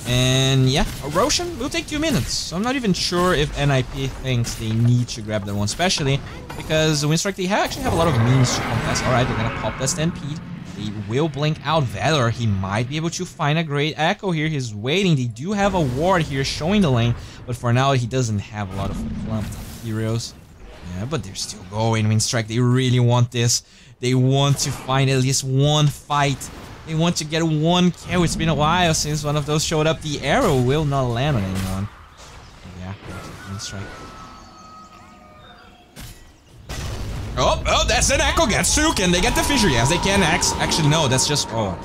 And yeah, a Roshan will take 2 minutes. So I'm not even sure if NIP thinks they need to grab that one, especially because Winstrike, they actually have a lot of means to contest. Alright, they're gonna pop that Stampede. They will blink out Valor. He might be able to find a great echo here. He's waiting. They do have a ward here showing the lane, but for now he doesn't have a lot of clumped heroes. Yeah, but they're still going. Winstrike, they really want this. They want to find at least one fight. They want to get one kill. It's been a while since one of those showed up. The arrow will not land on anyone. Yeah, Winstrike. Oh, that's an echo. Gets through. Can they get the fissure? Yes, they can. Actually, no, that's just... Oh.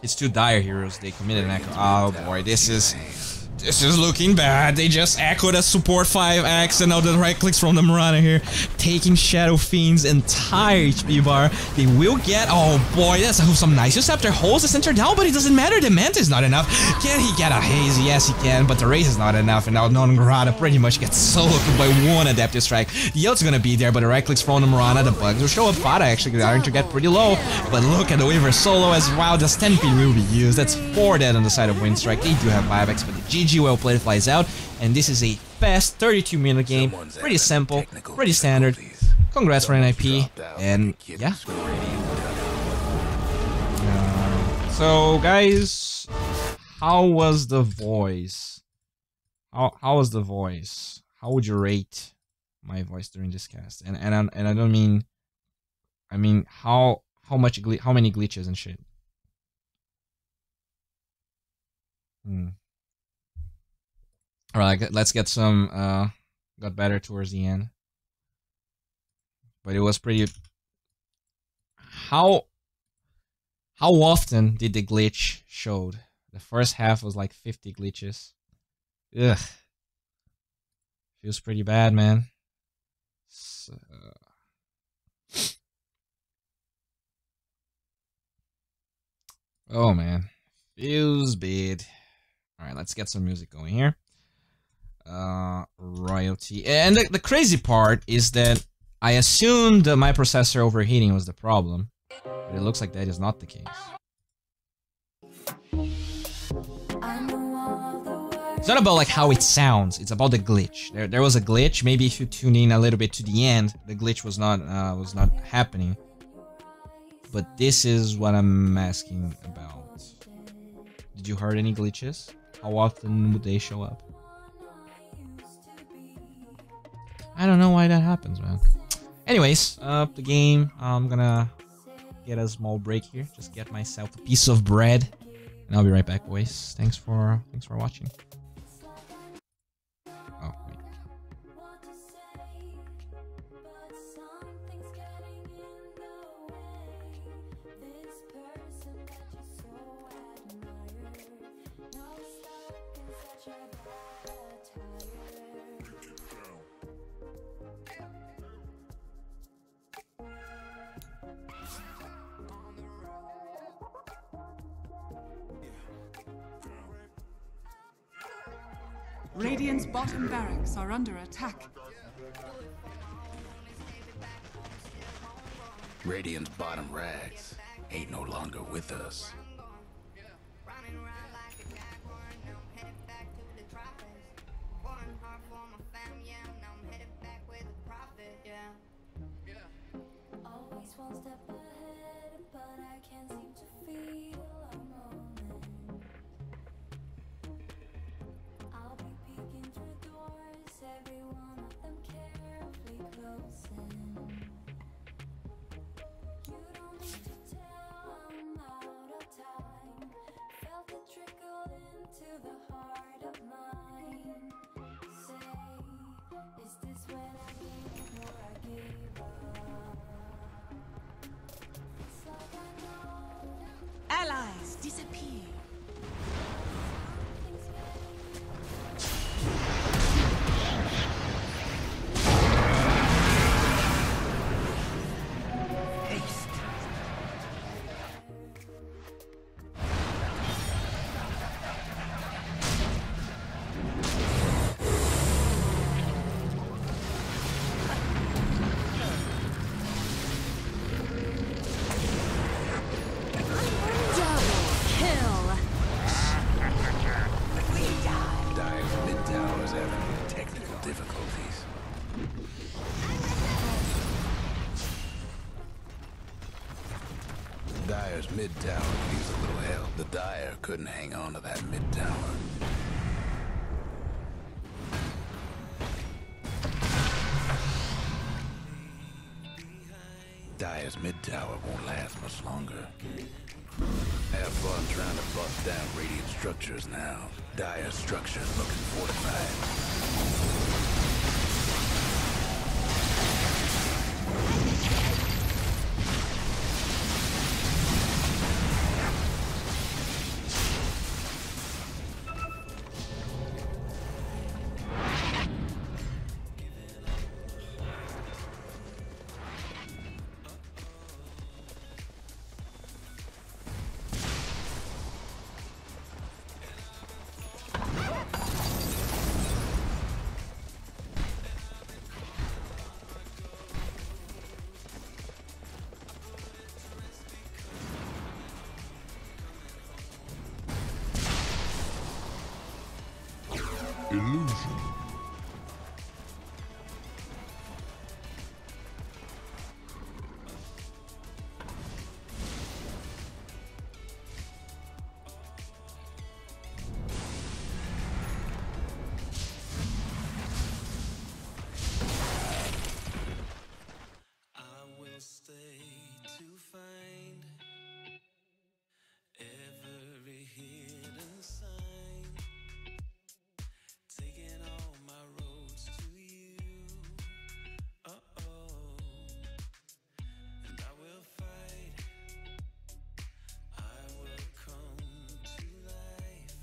It's 2 Dire heroes. They committed an echo. Oh boy, this is This is looking bad. They just echoed a support 5x and now the right clicks from the Mirana here. Taking Shadow Fiend's entire HP bar. They will get... Oh boy, that's some nice Scepter. Holds the center down, but it doesn't matter. The Manta is not enough. Can he get a Haze? Yes, he can, but the Raze is not enough. And now Non-Grata pretty much gets soloed by one Adaptive Strike. The ult's gonna be there, but the right clicks from the Mirana. The bugs will show up. Fada actually starting to get pretty low. But look at the Weaver solo as well. The Stampede will be used. That's 4 dead on the side of Winstrike. They do have 5x, but the GG well played flies out. And this is a fast 32-minute game. Pretty simple, pretty standard. Congrats for NIP. And yeah. So guys, how was the voice? How was the voice? How would you rate my voice during this cast? And I don't mean, I mean how many glitches and shit. Alright, let's get some got better towards the end. But it was pretty... How often did the glitch showed? The first half was like 50 glitches. Ugh. Feels pretty bad, man. So... Oh man. Feels bad. Alright, let's get some music going here. Royalty. And the crazy part is that I assumed my processor overheating was the problem, but it looks like that is not the case. It's not about like how it sounds, it's about the glitch. There was a glitch. Maybe if you tune in a little bit to the end, the glitch was not happening. But this is what I'm asking about. Did you heard any glitches? How often would they show up? I don't know why that happens, man. Anyways, the game, I'm gonna get a small break here. Just get myself a piece of bread. And I'll be right back, boys. Thanks for watching. Oh, wait. Radiant's bottom barracks are under attack. Radiant's bottom rags ain't no longer with us. Always one step ahead, but I can't seem to feel a moment. I'll be peeking through doors, every one of them carefully closing. You don't need to tell, I'm out of time. Felt it trickle into the heart of mine. Say, is this when I gave or I gave up? It's like I know Allies disappear. something's Dyer's mid tower is having technical difficulties. Dyer's mid tower needs a little help. The Dyer couldn't hang on to that mid tower. Dyer's mid tower won't last much longer. Have fun trying to bust down Radiant structures now. Dire structures looking fortified. Illusion. I will stay to find every hidden sign, taking all my roads to you. Oh, and I will fight. I will come to life,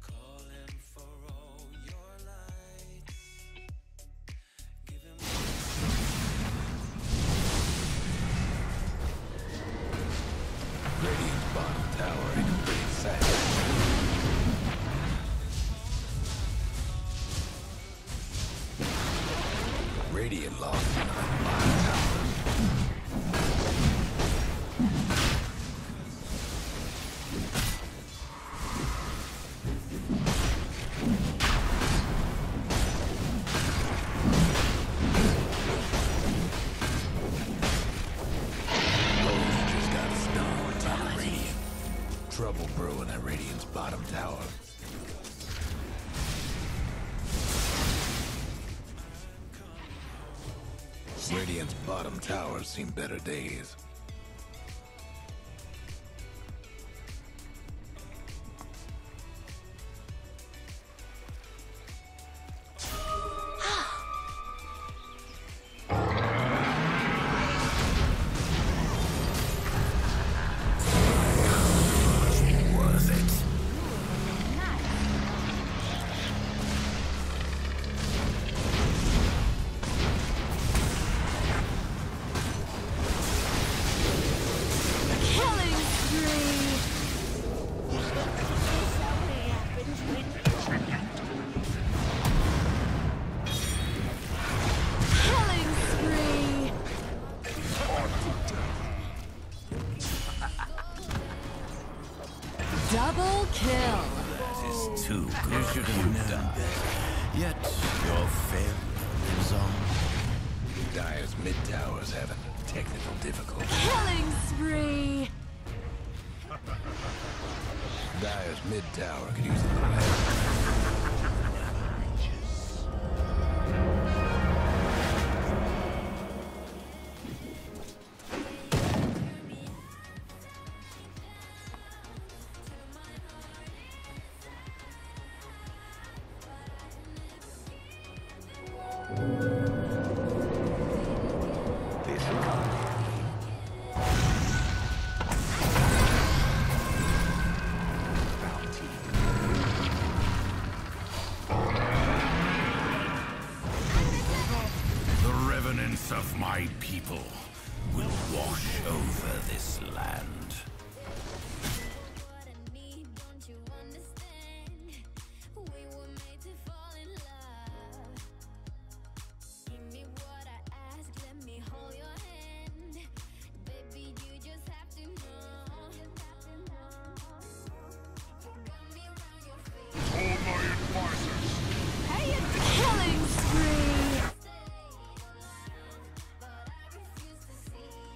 calling for all your lights, giving Radiant's bottom tower in complete sight. Radiant lost another bottom tower. Rose just got a stun on top of Radiant. Trouble brewing at Radiant's bottom tower. Radiant's bottom tower's seen better days. Was it? Killing spree! Killing spree! Double kill! That is too good. You should have known better. Yet your failure lives on. Dire's mid tower's having technical difficulties. Killing spree! Dire's mid tower could use a little help. The revenants of my people will wash over this land. What I need, don't you understand? We were made to fall in love. Give me what I ask, let me hold your hand. Baby, you just have to know. Got me around your feet. All my advisors. Hey, killing spree! But I refuse to see it.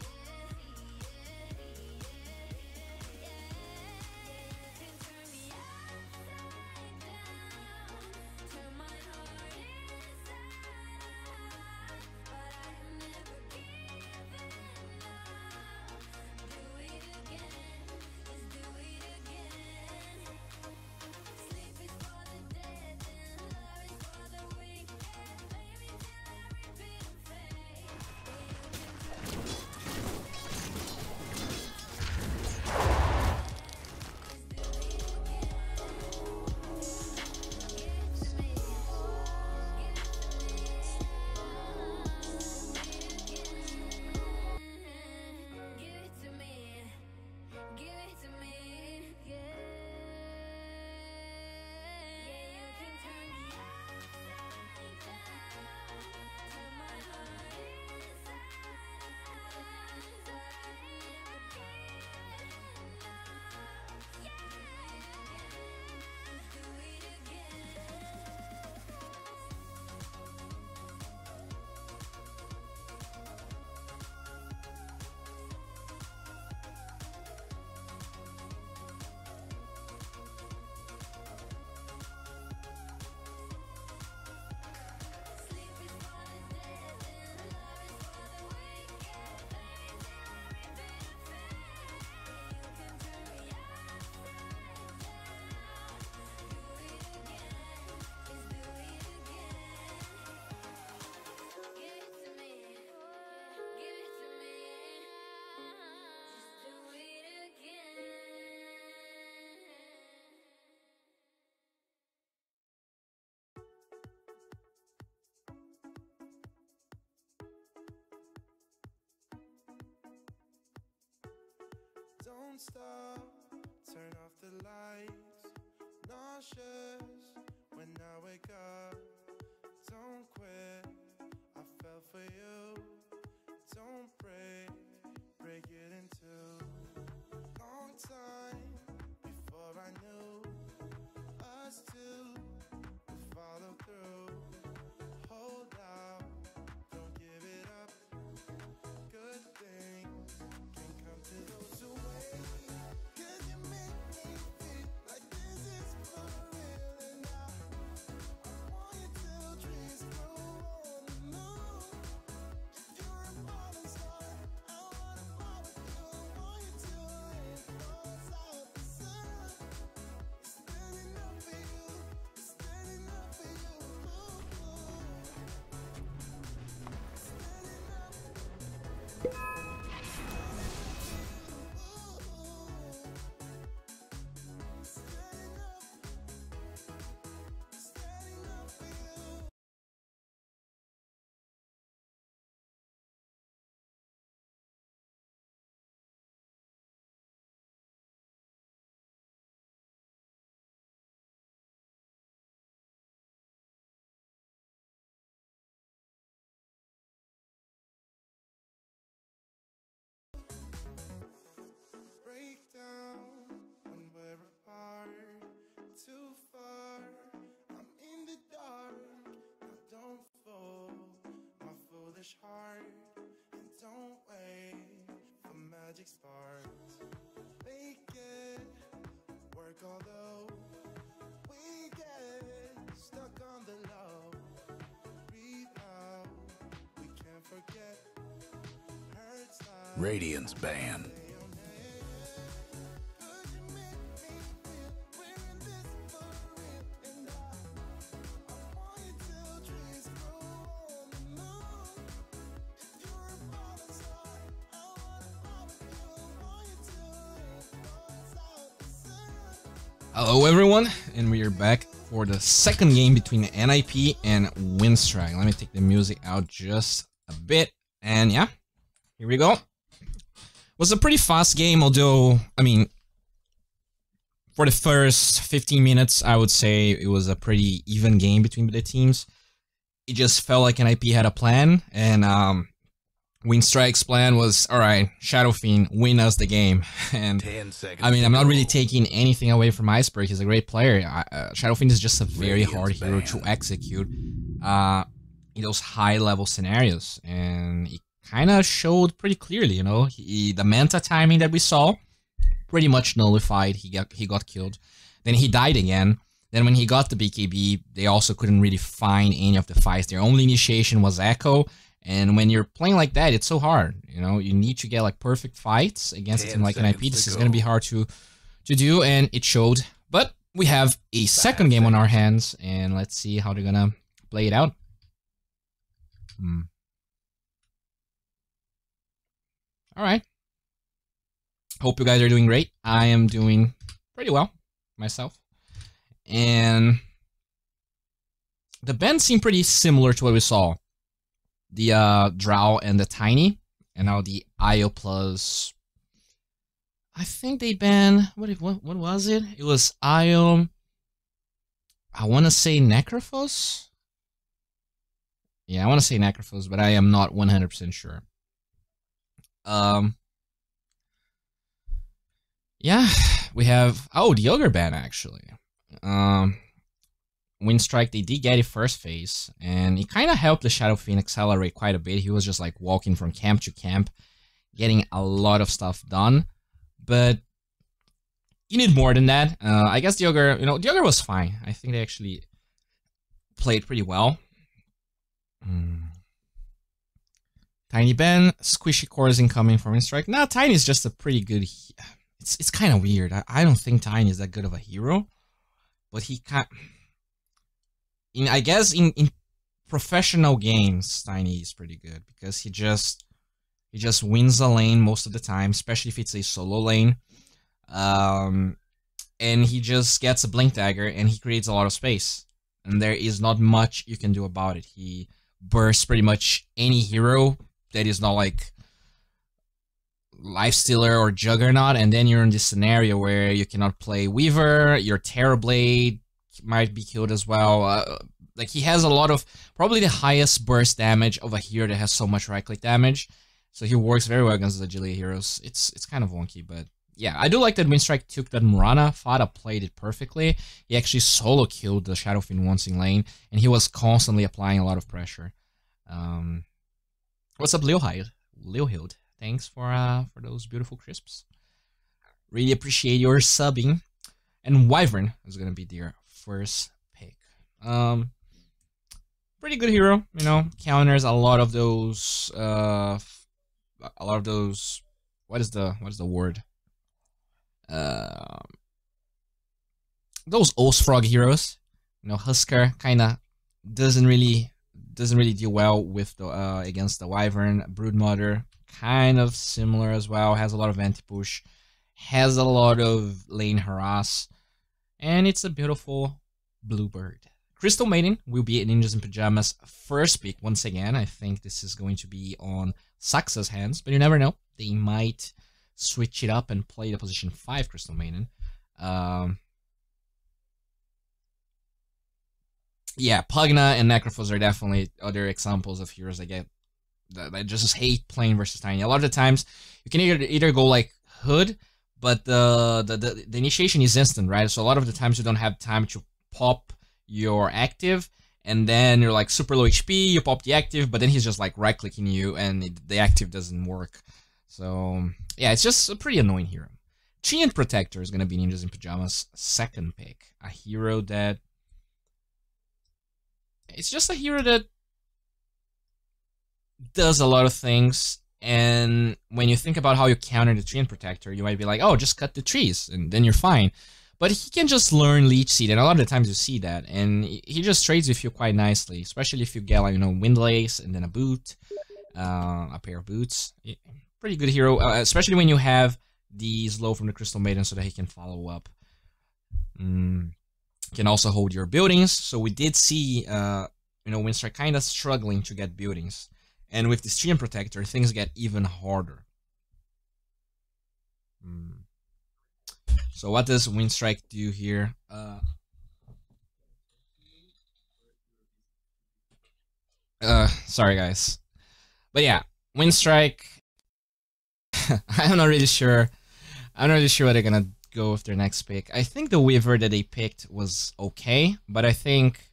Don't stop, turn off the lights. Nauseous when I wake up. Don't quit, I fell for you. Don't break it in two. Long time before I knew us two would follow through. Hold out, don't give it up. Good things can come to those who wait. Can you make me feel like this is for real? And I want you till trees grow on the moon. If you're a falling star, I wanna follow you. I want you till it falls out the sun. It's standing up for you. It's standing up for you. Break down when we're apart. Too far, I'm in the dark. Now don't fold my foolish heart, and don't wait for magic sparks. Make it work, although we get stuck on the low. Breathe out, we can't forget. Hurts like Radiance banned. Hello everyone, and we are back for the second game between NIP and Winstrike. Let me take the music out just a bit, and yeah, here we go. Was a pretty fast game, although, I mean, for the first 15 minutes, I would say it was a pretty even game between the teams. It just felt like NIP had a plan, and Winstrike's plan was, alright, Shadow Fiend, win us the game. And 10 seconds. I mean, I'm not really taking anything away from Iceberg. He's a great player. Shadow Fiend is just a very hard hero to execute in those high-level scenarios. And it kind of showed pretty clearly, you know. The Manta timing that we saw, pretty much nullified. He got killed. Then he died again. Then when he got the BKB, they also couldn't really find any of the fights. Their only initiation was Echo. And when you're playing like that, it's so hard. You know, you need to get like perfect fights against a team like NIP. This is going to be hard to do, and it showed. But we have a second game on our hands, and let's see how they're going to play it out. All right. Hope you guys are doing great. I am doing pretty well myself. And the bends seem pretty similar to what we saw. The Drow and the Tiny, and now the IO plus. I think they banned what was it? It was IO. I want to say Necrophos. Yeah, I want to say Necrophos, but I am not 100% sure. Yeah, we have the Ogre ban actually. Winstrike, they did get it first phase, and it kind of helped the Shadow Fiend accelerate quite a bit. He was just like walking from camp to camp, getting a lot of stuff done, but you need more than that. I guess the Ogre, you know, the Ogre was fine. I think they actually played pretty well. Tiny Ben, squishy cores incoming from Winstrike. Now, Tiny is just a pretty good. It's kind of weird. I don't think Tiny is that good of a hero, but he can't. I guess in professional games, Tiny is pretty good because he just wins the lane most of the time, especially if it's a solo lane. And he just gets a blink dagger and he creates a lot of space, and there is not much you can do about it. He bursts pretty much any hero that is not like Lifestealer or Juggernaut, and then you're in this scenario where you cannot play Weaver, your Terrorblade might be killed as well. Like, he has a lot of, probably the highest burst damage of a hero that has so much right-click damage, so he works very well against the agility heroes. It's kind of wonky, but yeah, I do like that Winstrike took that Murana. Fada played it perfectly. He actually solo killed the Shadow Fiend once in lane, and he was constantly applying a lot of pressure. What's up, Leohild? Thanks for those beautiful crisps. Really appreciate your subbing. And Wyvern is gonna be their first pick. Pretty good hero, you know. Counters a lot of those. What is the word? Those Frog heroes, you know, Husker kind of doesn't really do well with the against the Wyvern. Broodmother kind of similar as well, has a lot of anti-push, has a lot of lane harass, and it's a beautiful bluebird. Crystal Maiden will be at Ninjas in Pajamas first pick once again. I think this is going to be on Saxa's hands, but you never know. They might switch it up and play the position 5 Crystal Maiden. Yeah, Pugna and Necrophos are definitely other examples of heroes that just hate playing versus Tiny. A lot of the times, you can either go like Hood, but the initiation is instant, right? So a lot of the times you don't have time to pop your active, and then you're like super low HP, you pop the active, but then he's just like right-clicking you, and the active doesn't work. So yeah, it's just a pretty annoying hero. Treant Protector is going to be Ninjas in Pajamas' second pick. A hero that... It's just a hero that does a lot of things, and when you think about how you counter the Treant Protector, you might be like, oh, just cut the trees, and then you're fine. But he can just learn Leech Seed, and a lot of the times you see that, and he just trades with you quite nicely, especially if you get, like, you know, Windlace, and then a boot, a pair of boots. Pretty good hero, especially when you have the slow from the Crystal Maiden so that he can follow up. Can also hold your buildings, so we did see, you know, Winstrike kind of struggling to get buildings. And with the Treant Protector, things get even harder. So what does Winstrike do here? Sorry guys. But yeah, Winstrike, I'm not really sure. I'm not really sure what they're gonna go with their next pick. I think the Weaver that they picked was okay, but I think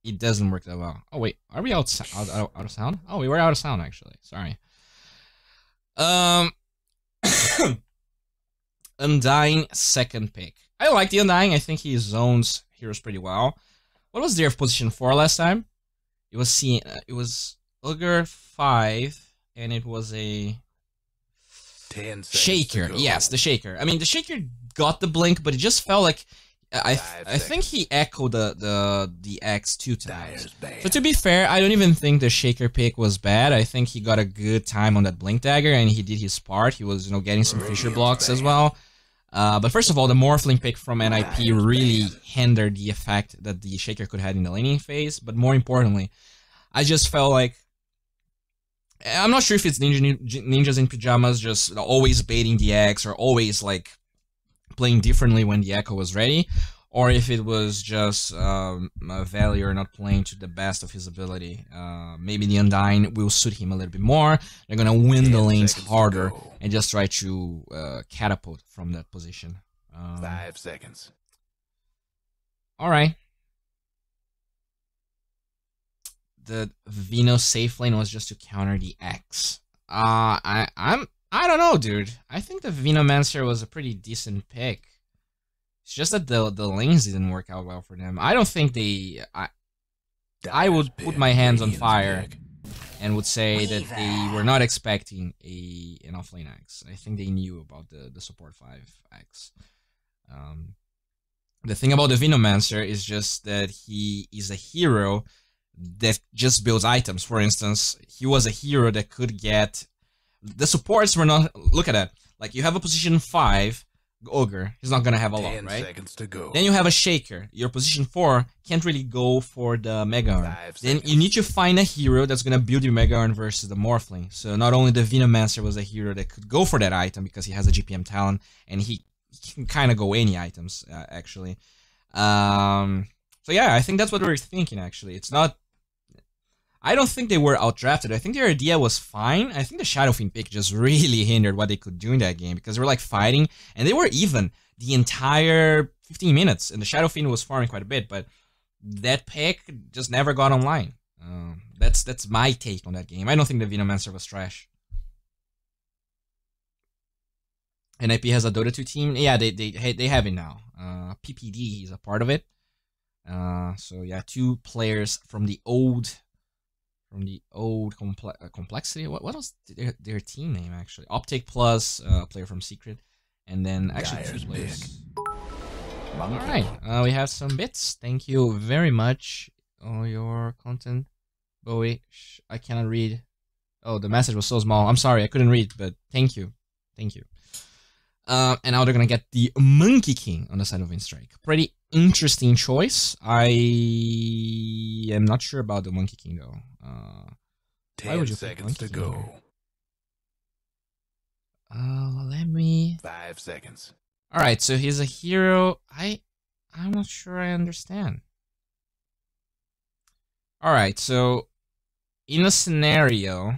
it doesn't work that well. Oh wait, are we out of sound? Oh, we were out of sound actually. Sorry. Undying second pick. I like the Undying. I think he zones heroes pretty well. What was their position 4 last time? It was Ogre 5, and it was a 10 Shaker. Yes, the Shaker. I mean, the Shaker got the blink, but it just felt like I think he echoed the X 2 times. So to be fair, I don't even think the Shaker pick was bad. I think he got a good time on that Blink Dagger, and he did his part. He was, you know, getting some Fissure blocks as well. But first of all, the Morphling pick from NIP really hindered the effect that the Shaker could have in the laning phase. But more importantly, I just felt like, I'm not sure if it's Ninjas in Pajamas just always baiting the X or always like playing differently when the Echo was ready, or if it was just Valier not playing to the best of his ability. Maybe the Undying will suit him a little bit more. They're gonna win the lanes harder and just try to catapult from that position. 5 seconds. All right. The Vino safe lane was just to counter the X. I don't know, dude. I think the Venomancer was a pretty decent pick. It's just that the lanes didn't work out well for them. I don't think they... I would put my hands on fire and would say that they were not expecting an offlane X. I think they knew about the support 5 X. The thing about the Venomancer is just that he is a hero that just builds items. For instance, he was a hero that could get... The supports were not... Look at that. Like, you have a position 5 Ogre. He's not gonna have a lot, 10 right? seconds to go. Then you have a Shaker. Your position 4 can't really go for the Mega Arm. 5 Then seconds. you need to find a hero that's gonna build your Mega Arm versus the Morphling. So not only the Venomancer was a hero that could go for that item because he has a GPM talent, and he can kind of go any items, actually. So yeah, I think that's what we're thinking, actually. It's not... I don't think they were outdrafted. I think their idea was fine. I think the Shadow Fiend pick just really hindered what they could do in that game because they were like fighting, and they were even the entire 15 minutes, and the Shadow Fiend was farming quite a bit, but that pick just never got online. That's my take on that game. I don't think the Venomancer was trash. NIP has a Dota 2 team. Yeah, they have it now. PPD is a part of it. So yeah, 2 players from the old complexity. What was their team name actually? Optic plus a player from Secret, and then actually 2 players. All right, we have some bits. Thank you very much. All your content, Bowie. I cannot read. Oh, the message was so small. I'm sorry, I couldn't read, but thank you, thank you. And now they're gonna get the Monkey King on the side of Winstrike. Pretty interesting choice. I am not sure about the Monkey King though. Why would 10 you pick seconds to Monkey King go. Let me... 5 seconds. Alright, so he's a hero. I'm not sure I understand. Alright, so in a scenario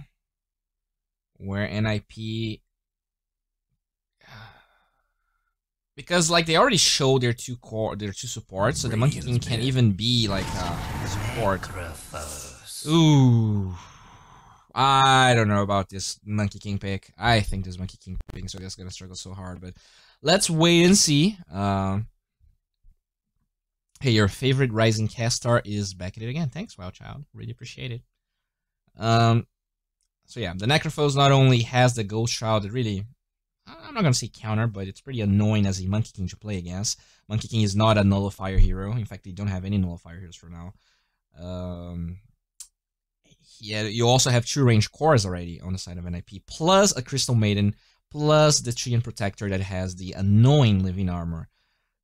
where NIP... Because like they already showed their 2 supports, so the Monkey King can't even be like a support. Ooh, I don't know about this Monkey King pick. I think this Monkey King pick is just gonna struggle so hard, but let's wait and see. Hey, your favorite Rising cast star is back at it again. Thanks, Wild Child. Really appreciate it. So yeah, the Necrophos not only has the Ghost Child that really, I'm not gonna say counter, but it's pretty annoying as a Monkey King to play against. Monkey King is not a nullifier hero. In fact, they don't have any nullifier heroes for now. Yeah, you also have 2 range cores already on the side of NIP, plus a Crystal Maiden, plus the Treant Protector that has the annoying living armor.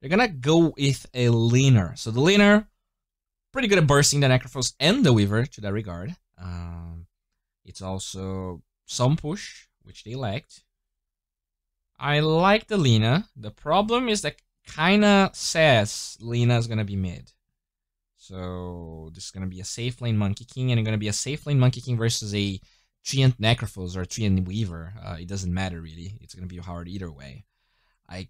They're gonna go with a Leaner. So the Leaner, pretty good at bursting the Necrophos and the Weaver to that regard. It's also some push, which they lacked. I like the Lina. The problem is that kinda says Lina is gonna be mid. So this is gonna be a safe lane Monkey King, and it's gonna be a safe lane Monkey King versus a Treant Necrophos or a Treant Weaver. It doesn't matter really. It's gonna be hard either way. I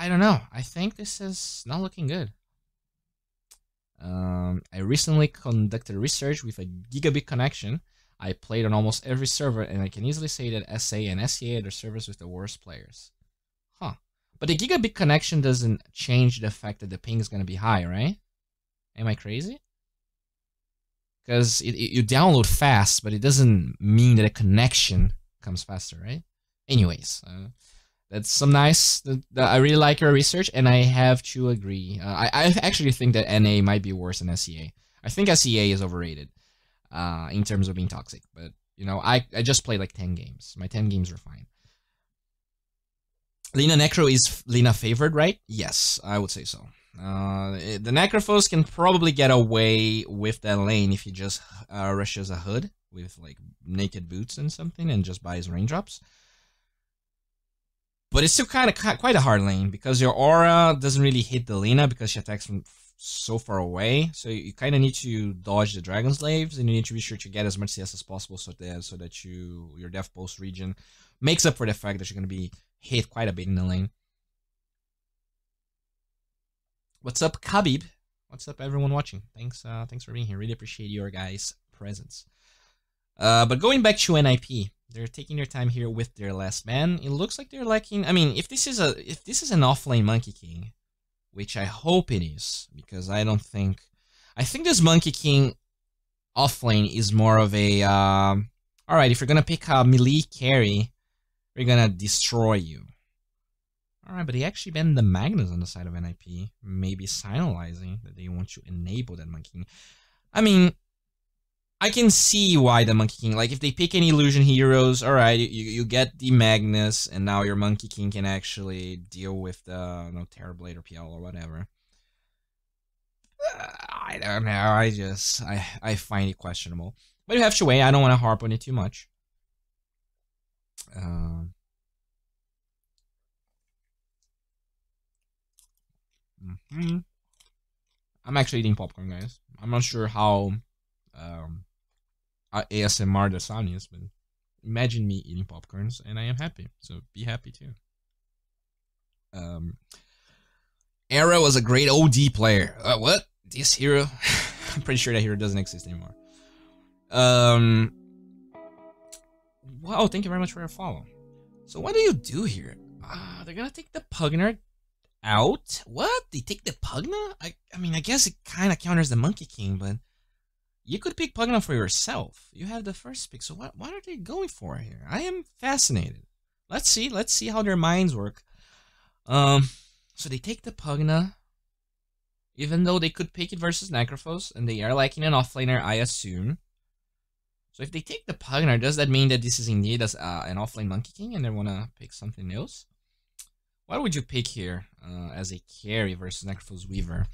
don't know. I think this is not looking good. I recently conducted research with a gigabit connection. I played on almost every server, and I can easily say that SA and SCA are the servers with the worst players. Huh. But the gigabit connection doesn't change the fact that the ping is going to be high, right? Am I crazy? Because you download fast, but it doesn't mean that a connection comes faster, right? Anyways, that's some nice... I really like your research, and I have to agree. I actually think that NA might be worse than SCA. I think SCA is overrated. In terms of being toxic, but you know, I just played like 10 games. My 10 games are fine. Lina Necro is Lina favored, right? Yes, I would say so. The Necrophos can probably get away with that lane if he just rushes a hood with like naked boots and something and just buys raindrops. But it's still quite a hard lane because your aura doesn't really hit the Lina because she attacks from so far away, so you kind of need to dodge the Dragon Slaves, and you need to be sure to get as much CS as possible so that your Death Pulse region makes up for the fact that you're going to be hit quite a bit in the lane. What's up, Khabib? What's up, everyone watching? Thanks for being here. Really appreciate your guys' presence. But going back to NIP, they're taking their time here with their last man. It looks like they're lacking. I mean, if this is an offlane Monkey King, which I hope it is, because I think this Monkey King offlane is more of a, alright, if you're gonna pick a melee carry, we're gonna destroy you. Alright, but he actually banned the Magnus on the side of NIP, maybe signalizing that they want to enable that Monkey King. I mean, I can see why the Monkey King, like if they pick any illusion heroes, alright, you get the Magnus, and now your Monkey King can actually deal with the Terrorblade or PL or whatever. I don't know, I find it questionable. But you have Shui, I don't want to harp on it too much. I'm actually eating popcorn, guys. I'm not sure how ASMR the sound is, but imagine me eating popcorns, and I am happy. So be happy too. Era was a great OD player. What? This hero? I'm pretty sure that hero doesn't exist anymore. Wow, thank you very much for your follow. So what do you do here? They're gonna take the Pugner out? What? They take the Pugna? I mean, I guess it kind of counters the Monkey King, but you could pick Pugna for yourself. You have the first pick, so what are they going for here? I am fascinated. Let's see how their minds work. So they take the Pugna, even though they could pick it versus Necrophos, and they are lacking an offlaner, I assume. So if they take the Pugna, does that mean that this is indeed an offlane Monkey King, and they want to pick something else? What would you pick here as a carry versus Necrophos Weaver?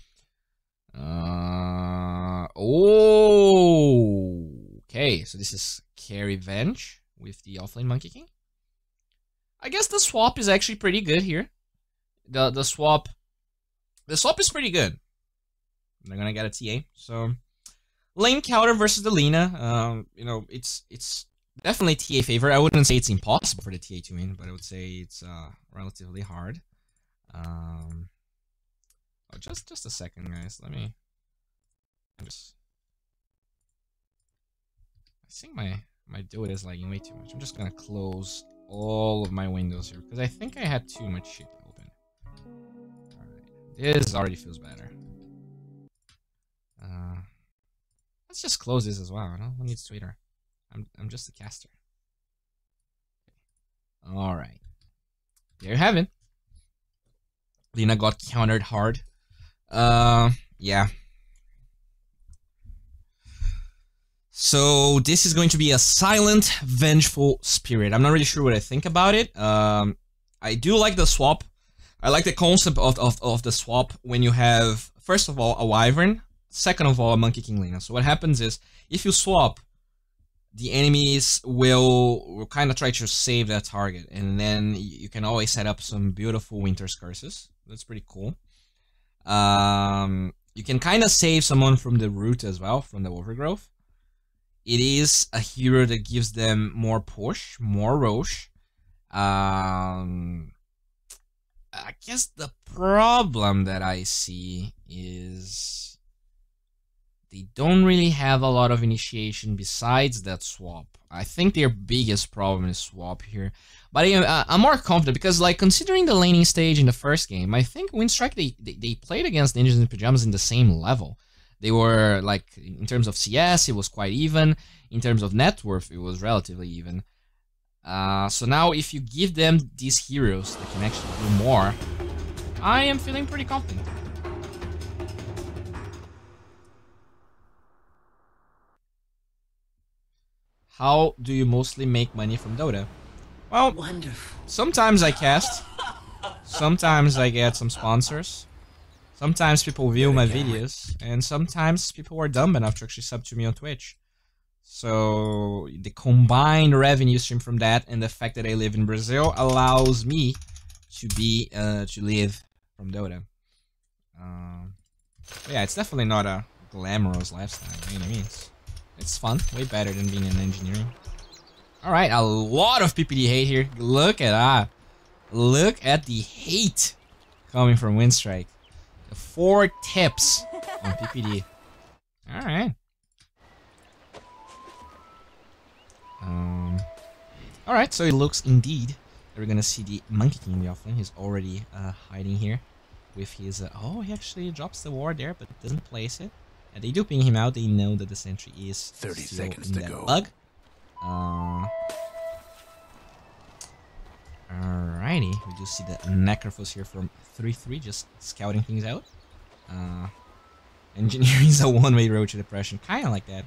Okay, so this is carry Venge with the offlane Monkey King. I guess the swap is actually pretty good here. The swap is pretty good. They're gonna get a TA. So lane counter versus the Lina. You know, it's definitely TA favor. I wouldn't say it's impossible for the TA to win, but I would say it's relatively hard. Oh, just a second, guys. Let me. I think my dude is lagging way too much. I'm just gonna close all of my windows here because I think I had too much shit open. Alright, this already feels better. Let's just close this as well. No one needs Twitter. I'm just a caster. Alright. There you have it. Lina got countered hard. Yeah. So this is going to be a silent, vengeful spirit. I'm not really sure what I think about it. I do like the swap. I like the concept of the swap when you have, first of all, a Wyvern, second of all, a Monkey King Lina. So what happens is, if you swap, the enemies will kind of try to save that target, and then you can always set up some beautiful Winter's Curses. That's pretty cool. You can kind of save someone from the root as well, from the overgrowth. It is a hero that gives them more push, more Roche. I guess the problem that I see is they don't really have a lot of initiation besides that swap. I think their biggest problem is swap here. But I'm more confident because, like, considering the laning stage in the first game, I think Winstrike, they played against Ninjas in Pijamas in the same level. They were, like, in terms of CS, it was quite even. In terms of net worth, it was relatively even. So now, if you give them these heroes that can actually do more, I am feeling pretty confident. How do you mostly make money from Dota? Well, wonderful. Sometimes I cast. Sometimes I get some sponsors. Sometimes people view my videos, and sometimes people are dumb enough to actually sub to me on Twitch. So the combined revenue stream from that and the fact that I live in Brazil allows me to be to live from Dota. Yeah, it's definitely not a glamorous lifestyle by any means. It's fun, way better than being in engineering. All right, a lot of PPD hate here. Look at that. Look at the hate coming from Winstrike. 4 tips on PPD. Alright. Alright, so it looks indeed that we're gonna see the Monkey King in the offlane. He's already hiding here with his... oh, he actually drops the ward there, but doesn't place it. And they do ping him out. They know that the sentry is 30 still seconds in to that go. bug. Alrighty, we do see the Necrophos here from 3-3, just scouting things out. Engineering is a one-way road to depression, kind of like that.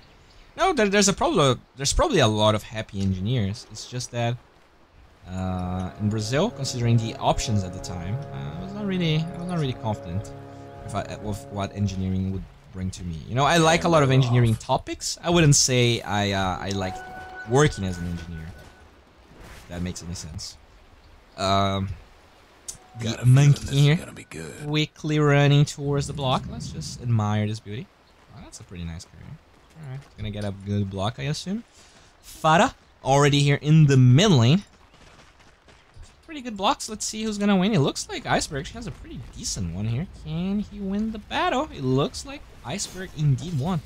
No, there's probably a lot of happy engineers. It's just that in Brazil, considering the options at the time, I was not really confident with what engineering would bring to me. You know, I like a lot of engineering topics. I wouldn't say I like working as an engineer. If that makes any sense. The monkey here, quickly running towards the block. Let's just admire this beauty. Oh, that's a pretty nice career. Alright, gonna get a good block, I assume. Fada, already here in the mid lane. Pretty good blocks. Let's see who's gonna win. It looks like Iceberg actually has a pretty decent one here. Can he win the battle? It looks like Iceberg indeed won.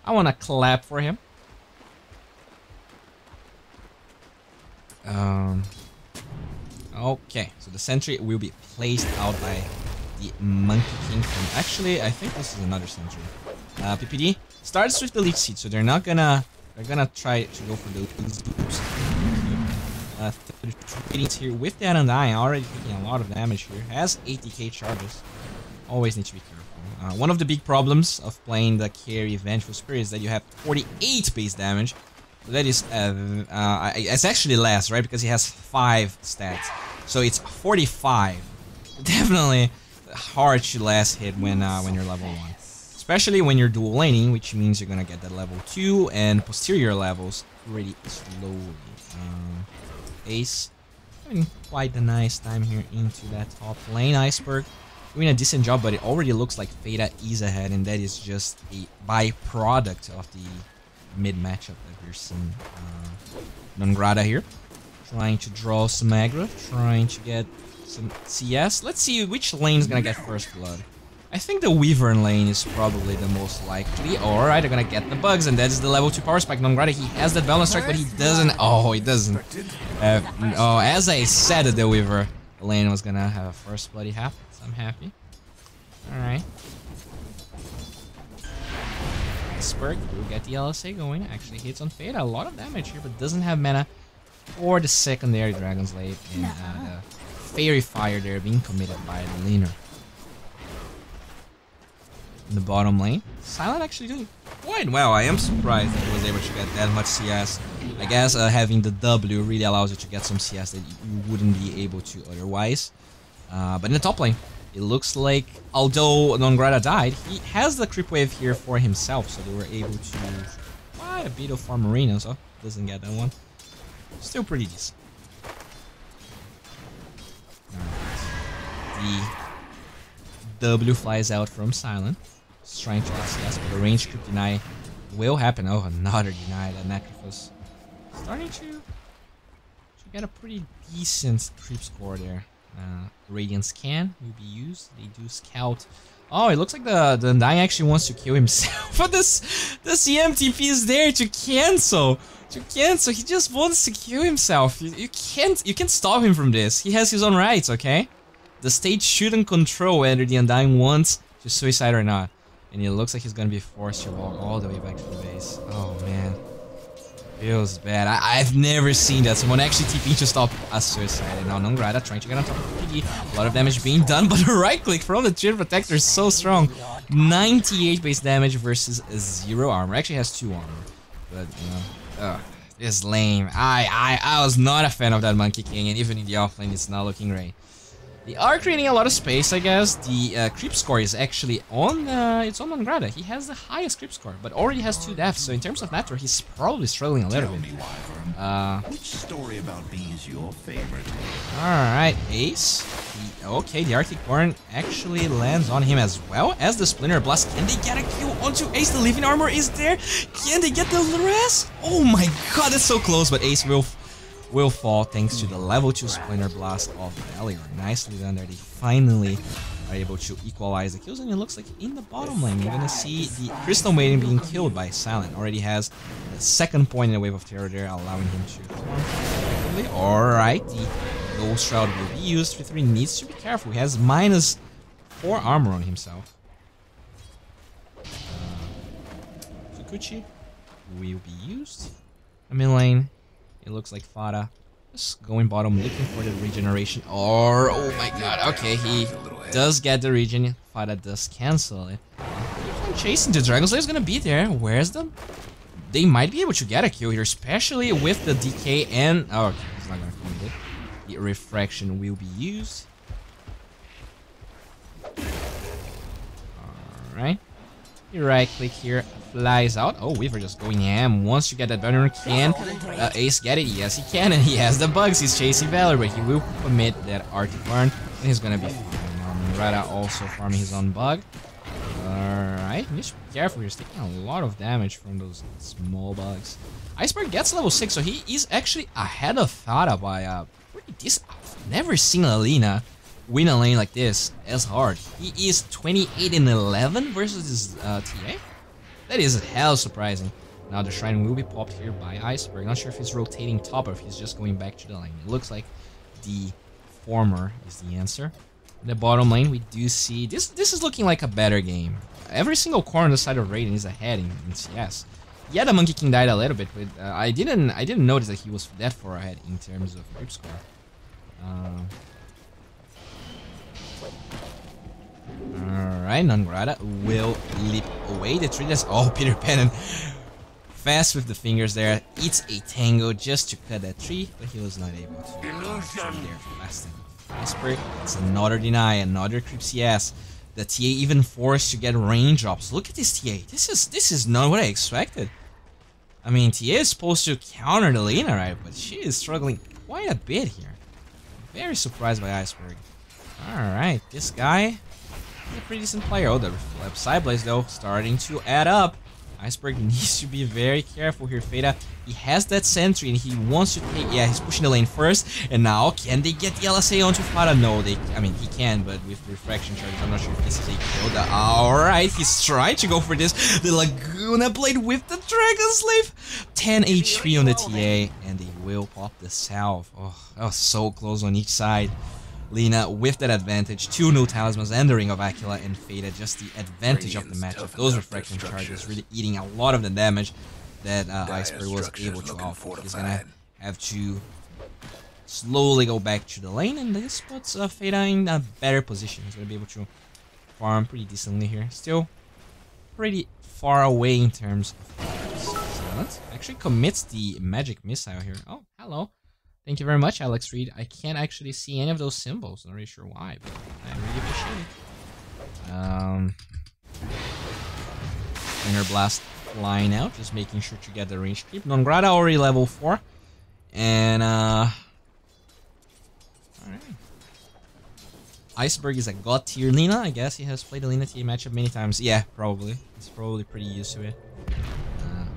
I wanna clap for him. Okay, so the sentry will be placed out by the Monkey King from... Actually, I think this is another sentry. PPD starts with the leech seed, so they're gonna try to go for the boost. Ratings here with that Undying, already taking a lot of damage here. Has 80k charges. Always need to be careful. One of the big problems of playing the carry Vengeful Spirit is that you have 48 base damage. So that is, it's actually less, right? Because he has 5 stats. So it's 45. Definitely hard to last hit when you're level 1. Especially when you're dual laning, which means you're gonna get that level 2 and posterior levels pretty slowly. Ace having quite a nice time here into that top lane. Iceberg doing a decent job, but it already looks like Fada is ahead, and that is just a byproduct of the mid matchup that we're seeing. Nongrata here, trying to draw some aggro, trying to get some CS. Let's see which lane is gonna get first blood. I think the Wyvern lane is probably the most likely. Alright, they're gonna get the bugs, and that is the level 2 power spike. Nongrata, he has that balance strike, but he doesn't. Oh, he doesn't. Oh, as I said that the Wyvern lane was gonna have a first bloody happen, so I'm happy. Alright. Iceberg will get the LSA going. Actually hits on Fada. A lot of damage here, but doesn't have mana for the secondary Dragon Slave and the Fairy Fire there being committed by the laner. In the bottom lane, Silent actually doing quite well. I am surprised that he was able to get that much CS. I guess having the W really allows you to get some CS that you wouldn't be able to otherwise. But in the top lane, it looks like, although Nongrata died, he has the creep wave here for himself, so they were able to quite a bit of farm arena, so doesn't get that one. Still pretty decent. The W flies out from Silent. He's trying to get CS, but the range creep deny will happen. Oh, another deny. That Necrophus starting to get a pretty decent creep score there. Radiant Scan will be used. They do scout. Oh, it looks like the Undying actually wants to kill himself. But the CMTP is there to cancel. He just wants to kill himself. You can't stop him from this. He has his own rights, okay? The stage shouldn't control whether the Undying wants to suicide or not. And it looks like he's gonna be forced to walk all the way back to the base. Oh man. Feels bad. I've never seen that. Someone actually TP to stop a suicide. And now Nongrata trying to get on top of the PD. A lot of damage being done, but the right click from the Chain Protector is so strong. 98 base damage versus 0 armor. Actually has 2 armor. But, you know, it's lame. I was not a fan of that Monkey King, and even in the offlane, it's not looking great. They are creating a lot of space, I guess. The creep score is actually on, it's on Nongrata. He has the highest creep score, but already has 2 deaths. So in terms of network, he's probably struggling a little bit. Which story about me is your favorite? Alright, Ace. Okay, the Arctic Burn actually lands on him as well as the Splinter Blast. Can they get a kill onto Ace? The Living Armor is there. Can they get the rest? Oh my god, that's so close, but Ace will fall thanks to the level 2 Splinter Blast of Valior. Nicely done there. They finally are able to equalize the kills, and it looks like in the bottom lane you're gonna see the Crystal Maiden being killed by Silent. Already has the second point in the Wave of Terror there, allowing him to effectively. Alright, the Ghost Shroud will be used. 3-3 needs to be careful. He has -4 armor on himself. Fukuchi will be used. I'm in lane. It looks like Fada just going bottom, looking for the regeneration. Or, oh my god, okay, he does get the regen. Fada does cancel it. chasing. The Dragon Slayer is gonna be there. Where's the... They might be able to get a kill here, especially with the DK and... Oh, okay, he's not gonna find it. The refraction will be used. Alright. You right click here, flies out. Oh, Weaver just going ham. Once you get that banner, can Ace get it? Yes, he can, and he has the bugs. He's chasing Valor, but he will commit that Arctic burn, and he's gonna be fine. Now, Rada also farming his own bug. Alright, you should be careful. He's taking a lot of damage from those small bugs. Iceberg gets level 6, so he is actually ahead of Fada by pretty decent. I've never seen Alina win a lane like this as hard. He is 28 and 11 versus his TA. That is hell surprising. Now the shrine will be popped here by Iceberg. Not sure if he's rotating top or if he's just going back to the lane. It looks like the former is the answer. In the bottom lane, we do see this. This is looking like a better game. Every single corner on the side of Raiden is ahead in CS. Yeah, the Monkey King died a little bit, but I didn't notice that he was that far ahead in terms of creep score. Alright, Nongrata will leap away. The tree does. Oh, Peter Pan fast with the fingers there. Eats a tango just to cut that tree, but he was not able to. There, fast enough. Iceberg, it's another deny, another creep CS. The TA even forced to get raindrops. Look at this TA. This is not what I expected. I mean, TA is supposed to counter the Lena, right? But she is struggling quite a bit here. Very surprised by Iceberg. Alright, this guy is a pretty decent player. Oh, the side blaze though starting to add up. Iceberg needs to be very careful here. Fada, he has that sentry and he wants to take... Yeah, he's pushing the lane first. And now, can they get the LSA onto Fada? No, I mean, he can, but with refraction charges, I'm not sure if this is a kill. Alright, he's trying to go for this. The Laguna Blade with the Dragon Slave. 10 HP on the TA, and they will pop the salve. Oh, that was so close on each side. Lina with that advantage, 2 new talismans and the Ring of Aquila, and Fada just the advantage of the matchup. Those refraction charges really eating a lot of the damage that Iceberg was able to offer. He's gonna have to slowly go back to the lane, and this puts Fada in a better position. He's gonna be able to farm pretty decently here. Still pretty far away in terms of players. Silence actually commits the magic missile here. Oh, hello. Thank you very much, Alex Reed. I can't actually see any of those symbols. Not really sure why, but I really appreciate it. Inner Blast flying out, just making sure to get the range creep. Nongrata already level 4. And, alright. Iceberg is a god tier Lina. I guess he has played the Lina team matchup many times. Yeah, probably. He's probably pretty used to it.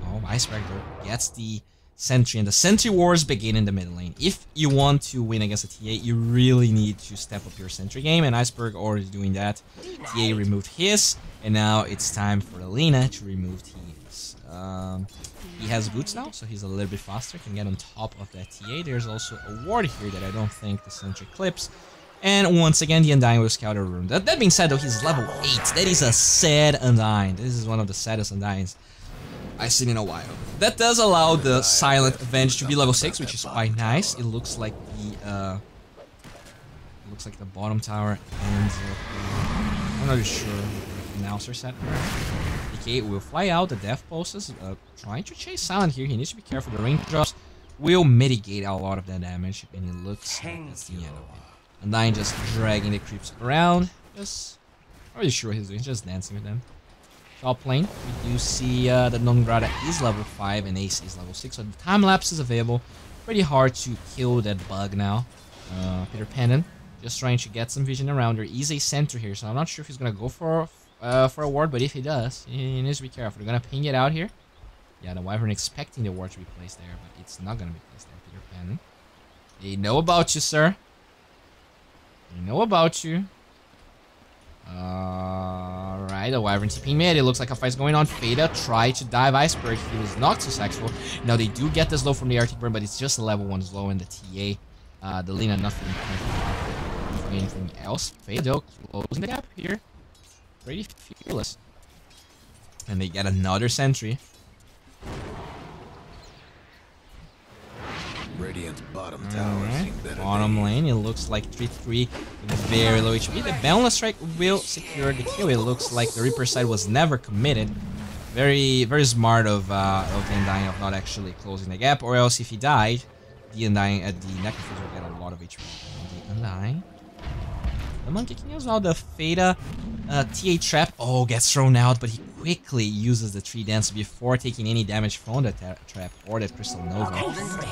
Oh, Iceberg though gets the Sentry, and the Sentry Wars begin in the mid lane. If you want to win against a TA, you really need to step up your Sentry game, and Iceberg already doing that. TA removed his, and now it's time for Lina to remove his. He has boots now, so he's a little bit faster, can get on top of that TA. There's also a ward here that I don't think the Sentry clips. And once again, the Undying will scout a room. That being said though, he's level 8. That is a sad Undying. This is one of the saddest Undyings I've seen in a while. That does allow the Silent Avenge to be level 6, which is quite nice. It looks like the bottom tower ends up, I'm not sure what the announcer said. DK will fly out, the death pulses, trying to chase Silent here. He needs to be careful. The raindrops will mitigate a lot of that damage, and it looks like that's the end of it. Undying just dragging the creeps around. Just, not really sure what he's doing, just dancing with them. Top lane, we do see that Nongrata is level 5 and Ace is level 6, so the time lapse is available. Pretty hard to kill that bug now. Peter Pendant just trying to get some vision around. There is a center here, so I'm not sure if he's gonna go for a ward, but if he does, he needs to be careful. They're gonna ping it out here. Yeah, the Wyvern expecting the ward to be placed there, but it's not gonna be placed there. Peter Pendant, they know about you, sir. They know about you. Alright, the Wyvern TPing mid. It looks like a fight's going on. Fada tried to dive Iceberg. He was not successful. Now they do get the slow from the Arctic Burn, but it's just a level 1 slow in the TA. The Lina nothing anything else. Fada closing the gap here. Pretty fearless. And they get another sentry. Radiant bottom tower Alright, seen better bottom days. lane, it looks like 3-3 with very low HP. The Boundless Strike will secure the kill. It looks like the Reaper side was never committed. Very, very smart of the Undying of not actually closing the gap, or else if he died, the Undying at the Necrophage will get a lot of HP. The Undying. The Monkey King as well, the Fada TA trap. Oh, gets thrown out, but he quickly uses the tree dance before taking any damage from the trap or that Crystal Nova.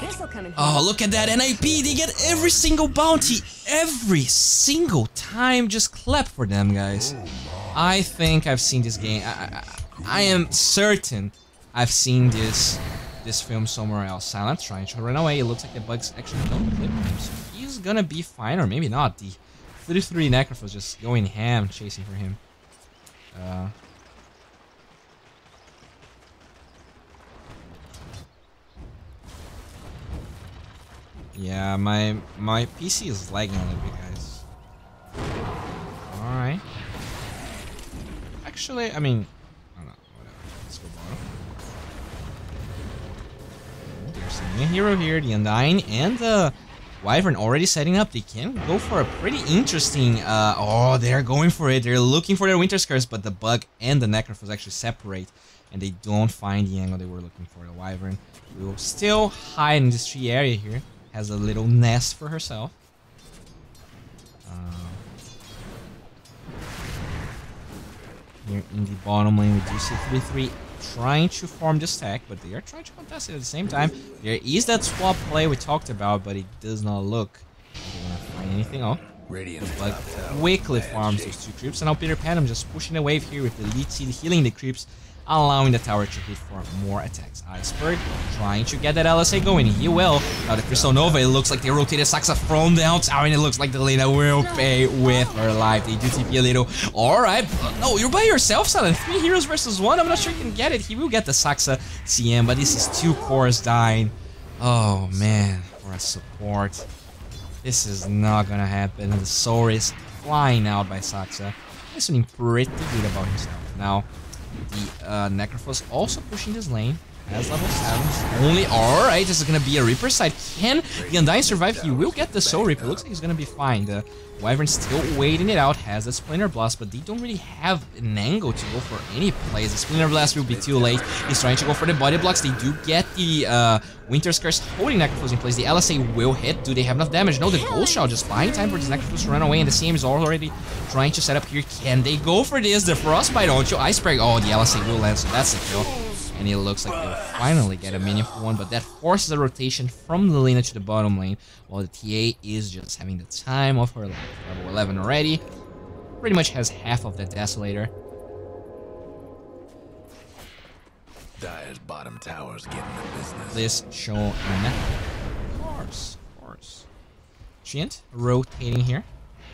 This'll come in Oh, look at that NIP! They get every single bounty, every single time. Just clap for them, guys. I think I've seen this game. I am certain I've seen this film somewhere else. Silent trying to run away. It looks like the bugs actually don't clip him, so he's gonna be fine, or maybe not. The 33 Necrophos just going ham chasing for him. Yeah, my PC is lagging a little bit, guys. Alright. Actually, I mean, I don't know, whatever. Let's go bottom. There's a new hero here, the Undying and the Wyvern already setting up. They can go for a pretty interesting, oh, they're going for it. They're looking for their Winter's Curse, but the Bug and the Necrophos actually separate, and they don't find the angle they were looking for. The Wyvern will still hide in this tree area here. Has a little nest for herself. Here in the bottom lane, we do see 3-3 trying to form the stack, but they are trying to contest it at the same time. There is that swap play we talked about, but it does not look like they're gonna find anything. Oh, Radiant's but top tower quickly bad farms shape. those two creeps, and now Peter Pan just pushing the wave here with the lead seed healing the creeps, allowing the tower to hit for more attacks. Iceberg trying to get that LSA going. He will. Now the Crystal Nova, it looks like they rotated Saxa from down tower, and it looks like the Lena will pay with her life. They do TP a little. Alright. No, you're by yourself, Silent. 3 heroes versus 1. I'm not sure he can get it. He will get the Saxa CM, but this is 2 cores dying. Oh, man. For a support. This is not gonna happen. The Soul is flying out by Saxa. He's feeling pretty good about himself. Now, the Necrophos also pushing this lane. Has level 7. Only, alright, this is gonna be a Reaper side. Can the Undying survive? He will get the Soul Reaper. Looks like he's gonna be fine. The Wyvern still waiting it out. Has the Splinter Blast, but they don't really have an angle to go for any plays. The Splinter Blast will be too late. He's trying to go for the body blocks. They do get the Winter's Curse holding Necrophos in place. The LSA will hit. Do they have enough damage? No, the Ghost Shot just buying time for this Necrophos to run away, and the CM is already trying to set up here. Can they go for this? The Frostbite onto Iceberg. Oh, the LSA will land, so that's a kill. And it looks like they'll finally get a meaningful one, but that forces a rotation from the Lena to the bottom lane, while the TA is just having the time of her life. Level 11 already. Pretty much has half of that Desolator. Dire's bottom tower's getting the business. This show of course. Treant rotating here.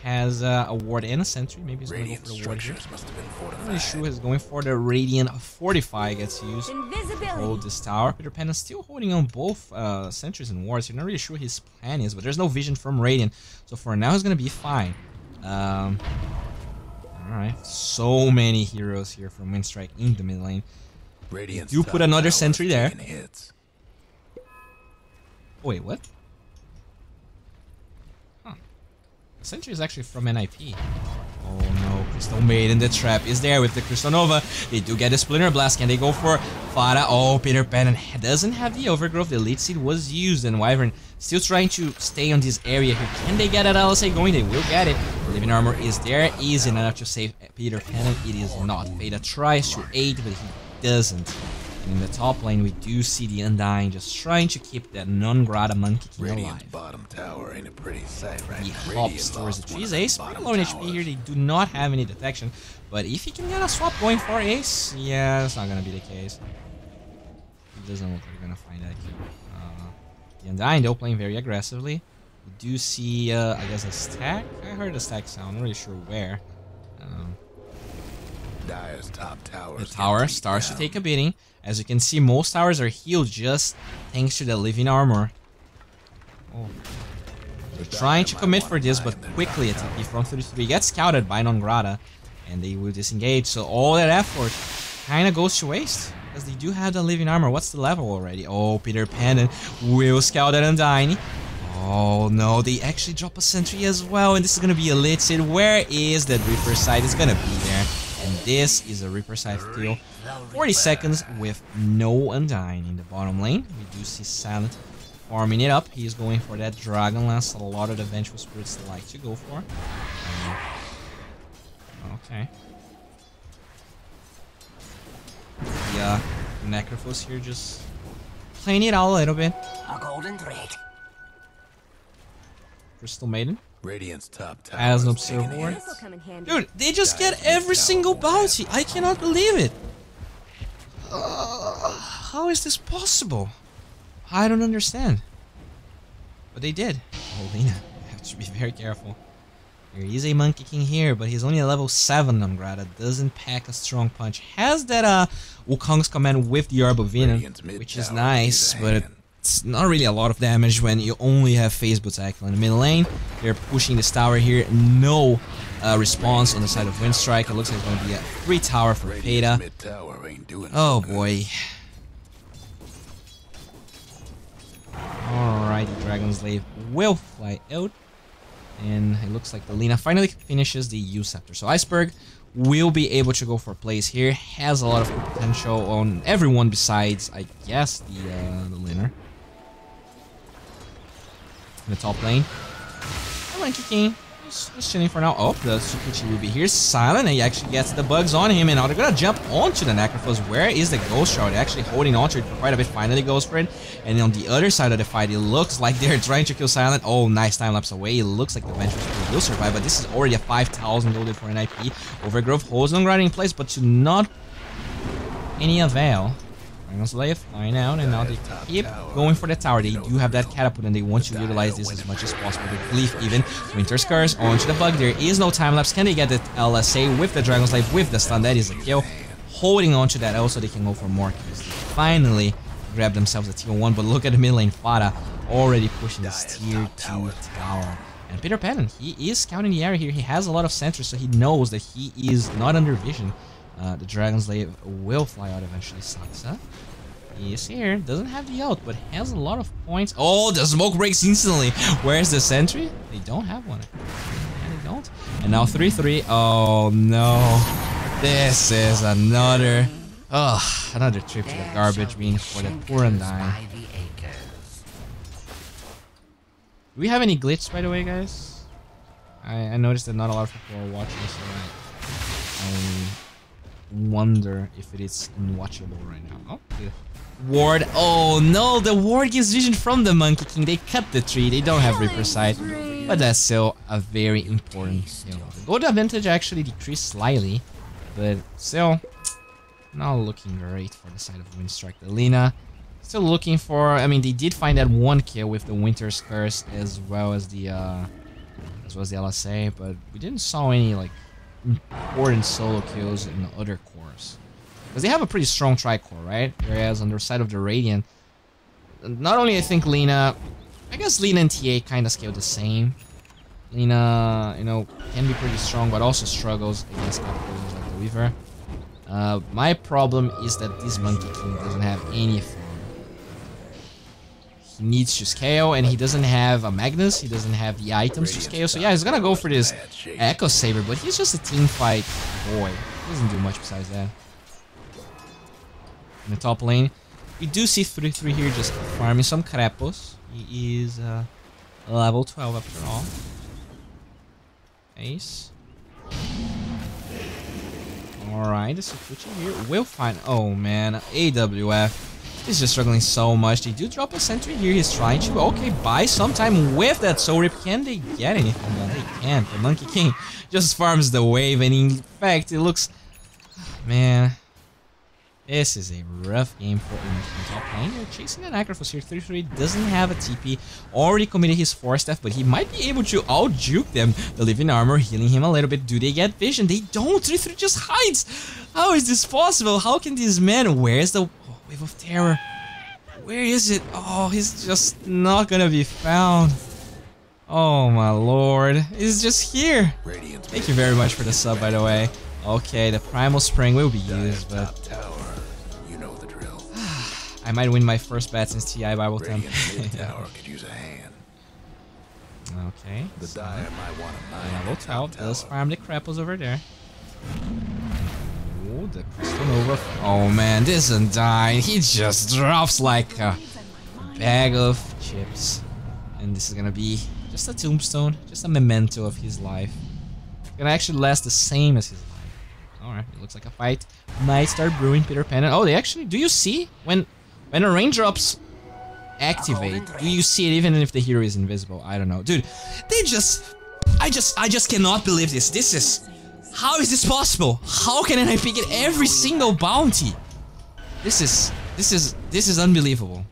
Has a ward and a sentry. Maybe he's going to go Radiant for the ward here. structures must have been I'm fortified. pretty sure he's going for the Radiant Fortify gets used. Invisibility. Hold this tower. Peter Pan is still holding on both sentries and wards. You're not really sure his plan is, but there's no vision from Radiant. So for now, he's going to be fine. Alright. So many heroes here from Winstrike in the mid lane. Radiant's Do top put another tower's sentry there. taking hits. Oh, wait, what? Huh. The sentry is actually from NIP. Oh no, Crystal Maiden, the trap is there with the Crystal Nova. They do get a Splinter Blast. Can they go for Fada? Oh, Peter Pan doesn't have the Overgrowth. The lead seed was used, and Wyvern still trying to stay on this area here. Can they get that LSA going? They will get it. Living Armor is there. Easy enough to save Peter Pan. It is not. Veda tries to aid, but he doesn't. And in the top lane, we do see the Undying just trying to keep that non-grata Monkey King Radiant's alive. bottom tower ain't a pretty sight right He now. hops Radiant towards the lost one trees. of their Ace, pretty bottom low in HP towers. here. They do not have any detection. But if he can get a swap going for Ace, yeah, that's not going to be the case. It doesn't look like they're going to find that kill. The Undying, though, playing very aggressively. We do see, I guess, a stack. I heard a stack sound. I'm not really sure where. Dire's top tower. The tower starts to take a beating. As you can see, most towers are healed just thanks to the living armor. Oh. They're trying to commit for this, but quickly a TP from 33 gets scouted by Non-Grata, and they will disengage. So all that effort kind of goes to waste, because they do have the living armor. What's the level already? Oh, Peter Pan will scout that Undying. Oh no, they actually drop a sentry as well, and this is gonna be a lit sit. Where is that Reaper side? It's gonna be there. And this is a Reaper side steal. 40 seconds with no Undying in the bottom lane. We do see Silent farming it up. He's going for that Dragon Lance. A lot of the Vengeful Spirits like to go for. Okay. Yeah, Necrophos here just playing it out a little bit. A golden thread. Crystal Maiden. Radiant's top tower As an is observer. taking a hit. This'll come in handy. Dude, they just get every single bounty. I cannot believe it. How is this possible? I don't understand. But they did. Oh, Lina, you have to be very careful. There is a Monkey King here, but he's only a level 7 Namgrata. Doesn't pack a strong punch. Has that Wukong's command with the Orb of Venom, which is nice, but it's not really a lot of damage when you only have phase tackle in the mid lane. They're pushing this tower here. No response on the side of Winstrike. It looks like it's going to be a free tower for Peta. Oh boy. Alright, the Dragon Slave will fly out. And it looks like the Lina finally finishes the U-Scepter. So Iceberg will be able to go for plays here. Has a lot of potential on everyone besides, I guess, the winner. In the top lane. Monkey King. Just chilling for now. Oh, the Tsukuchi will be here. Silent. He actually gets the bugs on him. And now they're gonna jump onto the Necrophos. Where is the Ghost Shard? Actually holding onto it for quite a bit. Finally goes for it. And on the other side of the fight, it looks like they're trying to kill Silent. Oh, nice time lapse away. It looks like the Vengeful will survive. But this is already a 5,000 loaded for an IP. Overgrowth holds on riding in place, but to not any avail. Dragon Slave flying out, and now they keep going for the tower. They do have that catapult, and they want to utilize this as much as possible. They believe even Winter's Curse onto the bug. There is no time lapse. Can they get the LSA with the Dragon Slave with the stun? That is a kill. Holding on to that, also they can go for more kills. They finally grab themselves a tier 1, but look at the mid lane. Fada already pushing this tier 2 tower. And Peter Pan, he is scouting the area here. He has a lot of sentries, so he knows that he is not under vision. The Dragon Slave will fly out eventually. Saksa is here, doesn't have the ult, but has a lot of points. Oh, the smoke breaks instantly. Where's the sentry? They don't have one. Yeah, they don't. And now 3-3. Oh no. This is another trip to the garbage bin for the poor Undying. Do we have any glitch, by the way, guys? I noticed that not a lot of people are watching, so I wonder if it is unwatchable right now. Oh, the ward. Oh no, the ward gives vision from the Monkey King. They cut the tree. They don't have Reaper Sight, but that's still a very important skill. The gold advantage actually decreased slightly, but still not looking great for the side of Winstrike. The Lina still looking for. I mean, they did find that one kill with the Winter's Curse as well as the LSA, but we didn't saw any like important solo kills in the other cores. Because they have a pretty strong tri-core, right? Whereas on the side of the Radiant, not only I think Lina, I guess Lina and TA kind of scale the same. Lina, you know, can be pretty strong, but also struggles against opposers like the Weaver. My problem is that this Monkey King doesn't have any farm. He needs to scale, and he doesn't have a Magnus, he doesn't have the items to scale, so yeah, he's gonna go for this Echo Saber, but he's just a team fight boy. He doesn't do much besides that. In the top lane, we do see 3-3 here just farming some Krepos. He is level 12 after all. Ace. Alright, the Tsukuchi here will find. Oh man, AWF is just struggling so much. They do drop a sentry here. He's trying to, okay, buy some time with that Soul Rip. Can they get anything? No, they can't. The Monkey King just farms the wave, and in fact, it looks. Man. This is a rough game for him in top lane. They're chasing an Necrophos here. 3-3 doesn't have a TP. Already committed his 4-staff, but he might be able to out-juke them. The Living Armor healing him a little bit. Do they get vision? They don't. 3-3 just hides. How is this possible? How can these men? Where's the Wave of Terror? Where is it? Oh, he's just not gonna be found. Oh my lord. He's just here. Thank you very much for the sub, by the way. Okay, the Primal Spring will be used, but I might win my first bet since TI Bible Temple. Tower could use a hand. Okay. The So, Dire might want to mine level the top 12 does tower. farm the Krapples over there. Oh, the Crystal Nova. Oh man, this isn't dying. He just drops like a bag of chips. And this is gonna be just a tombstone, just a memento of his life. Gonna actually last the same as his life. Alright, it looks like a fight might start brewing, Peter Pan. Oh, they actually, do you see when a raindrops activate, do you see it even if the hero is invisible? I don't know. Dude, they just I just cannot believe this. This is, how is this possible? How can NIP get every single bounty? This is unbelievable.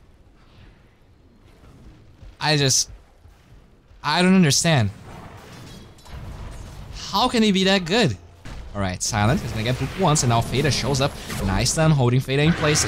I don't understand. How can he be that good? Alright, Silent is gonna get booped once, and now Fada shows up. Nice stun, holding Fada in place.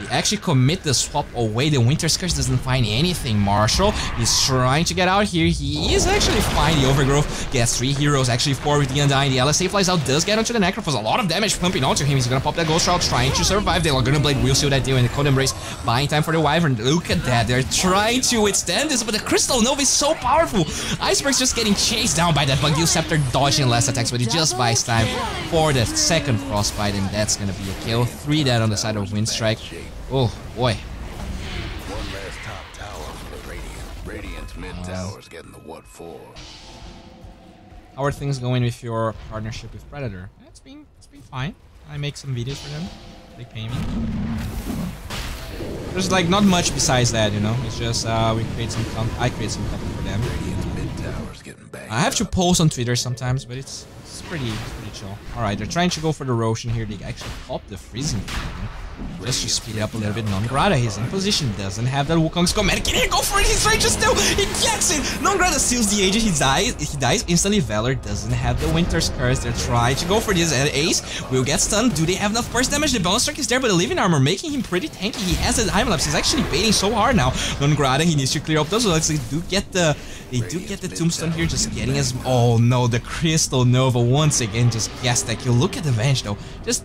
They actually commit the swap away. The Winter's Curse doesn't find anything. Marshall is trying to get out here. He is actually fine. The Overgrowth gets 3 heroes, actually 4 with the Undying. The LSA flies out, does get onto the Necrophos. A lot of damage pumping onto him. He's gonna pop that Ghost Shroud, trying to survive. The Laguna Blade will seal that deal in the Cold Embrace. Buying time for the Wyvern. Look at that. They're trying to withstand this, but the Crystal Nova is so powerful. Iceberg's just getting chased down by that Bug Deal Scepter, dodging last attacks, but he just buys time for the second Frostbite, and that's gonna be a kill. 3 dead on the side of Winstrike. Oh boy. One last top tower for the Radiant. Radiant's mid tower's getting the what for. How are things going with your partnership with Predator? It's been fine. I make some videos for them. They pay me. There's like not much besides that, you know. It's just we create some I create some content for them. Radiant's mid tower's getting banged. I have to post on Twitter sometimes, but it's pretty chill. All right, they're trying to go for the Roshan here. They actually pop the freezing dragon. Just to speed it up a little bit. Non-Grata, he's in position, doesn't have that Wukong's command. Can he go for it? He's trying to steal. He gets it. Non-Grata steals the Agent. He dies instantly. Valor doesn't have the Winter's Curse. They're trying to go for this. And Ace will get stunned. Do they have enough burst damage? The Balance Strike is there, but the Living Armor making him pretty tanky. He has a time lapse. He's actually baiting so hard now. Non-Grata, he needs to clear up those. So they do get the Tombstone here, just getting as. Oh no, the Crystal Nova once again just guessed that kill. Look at the Venge though. Just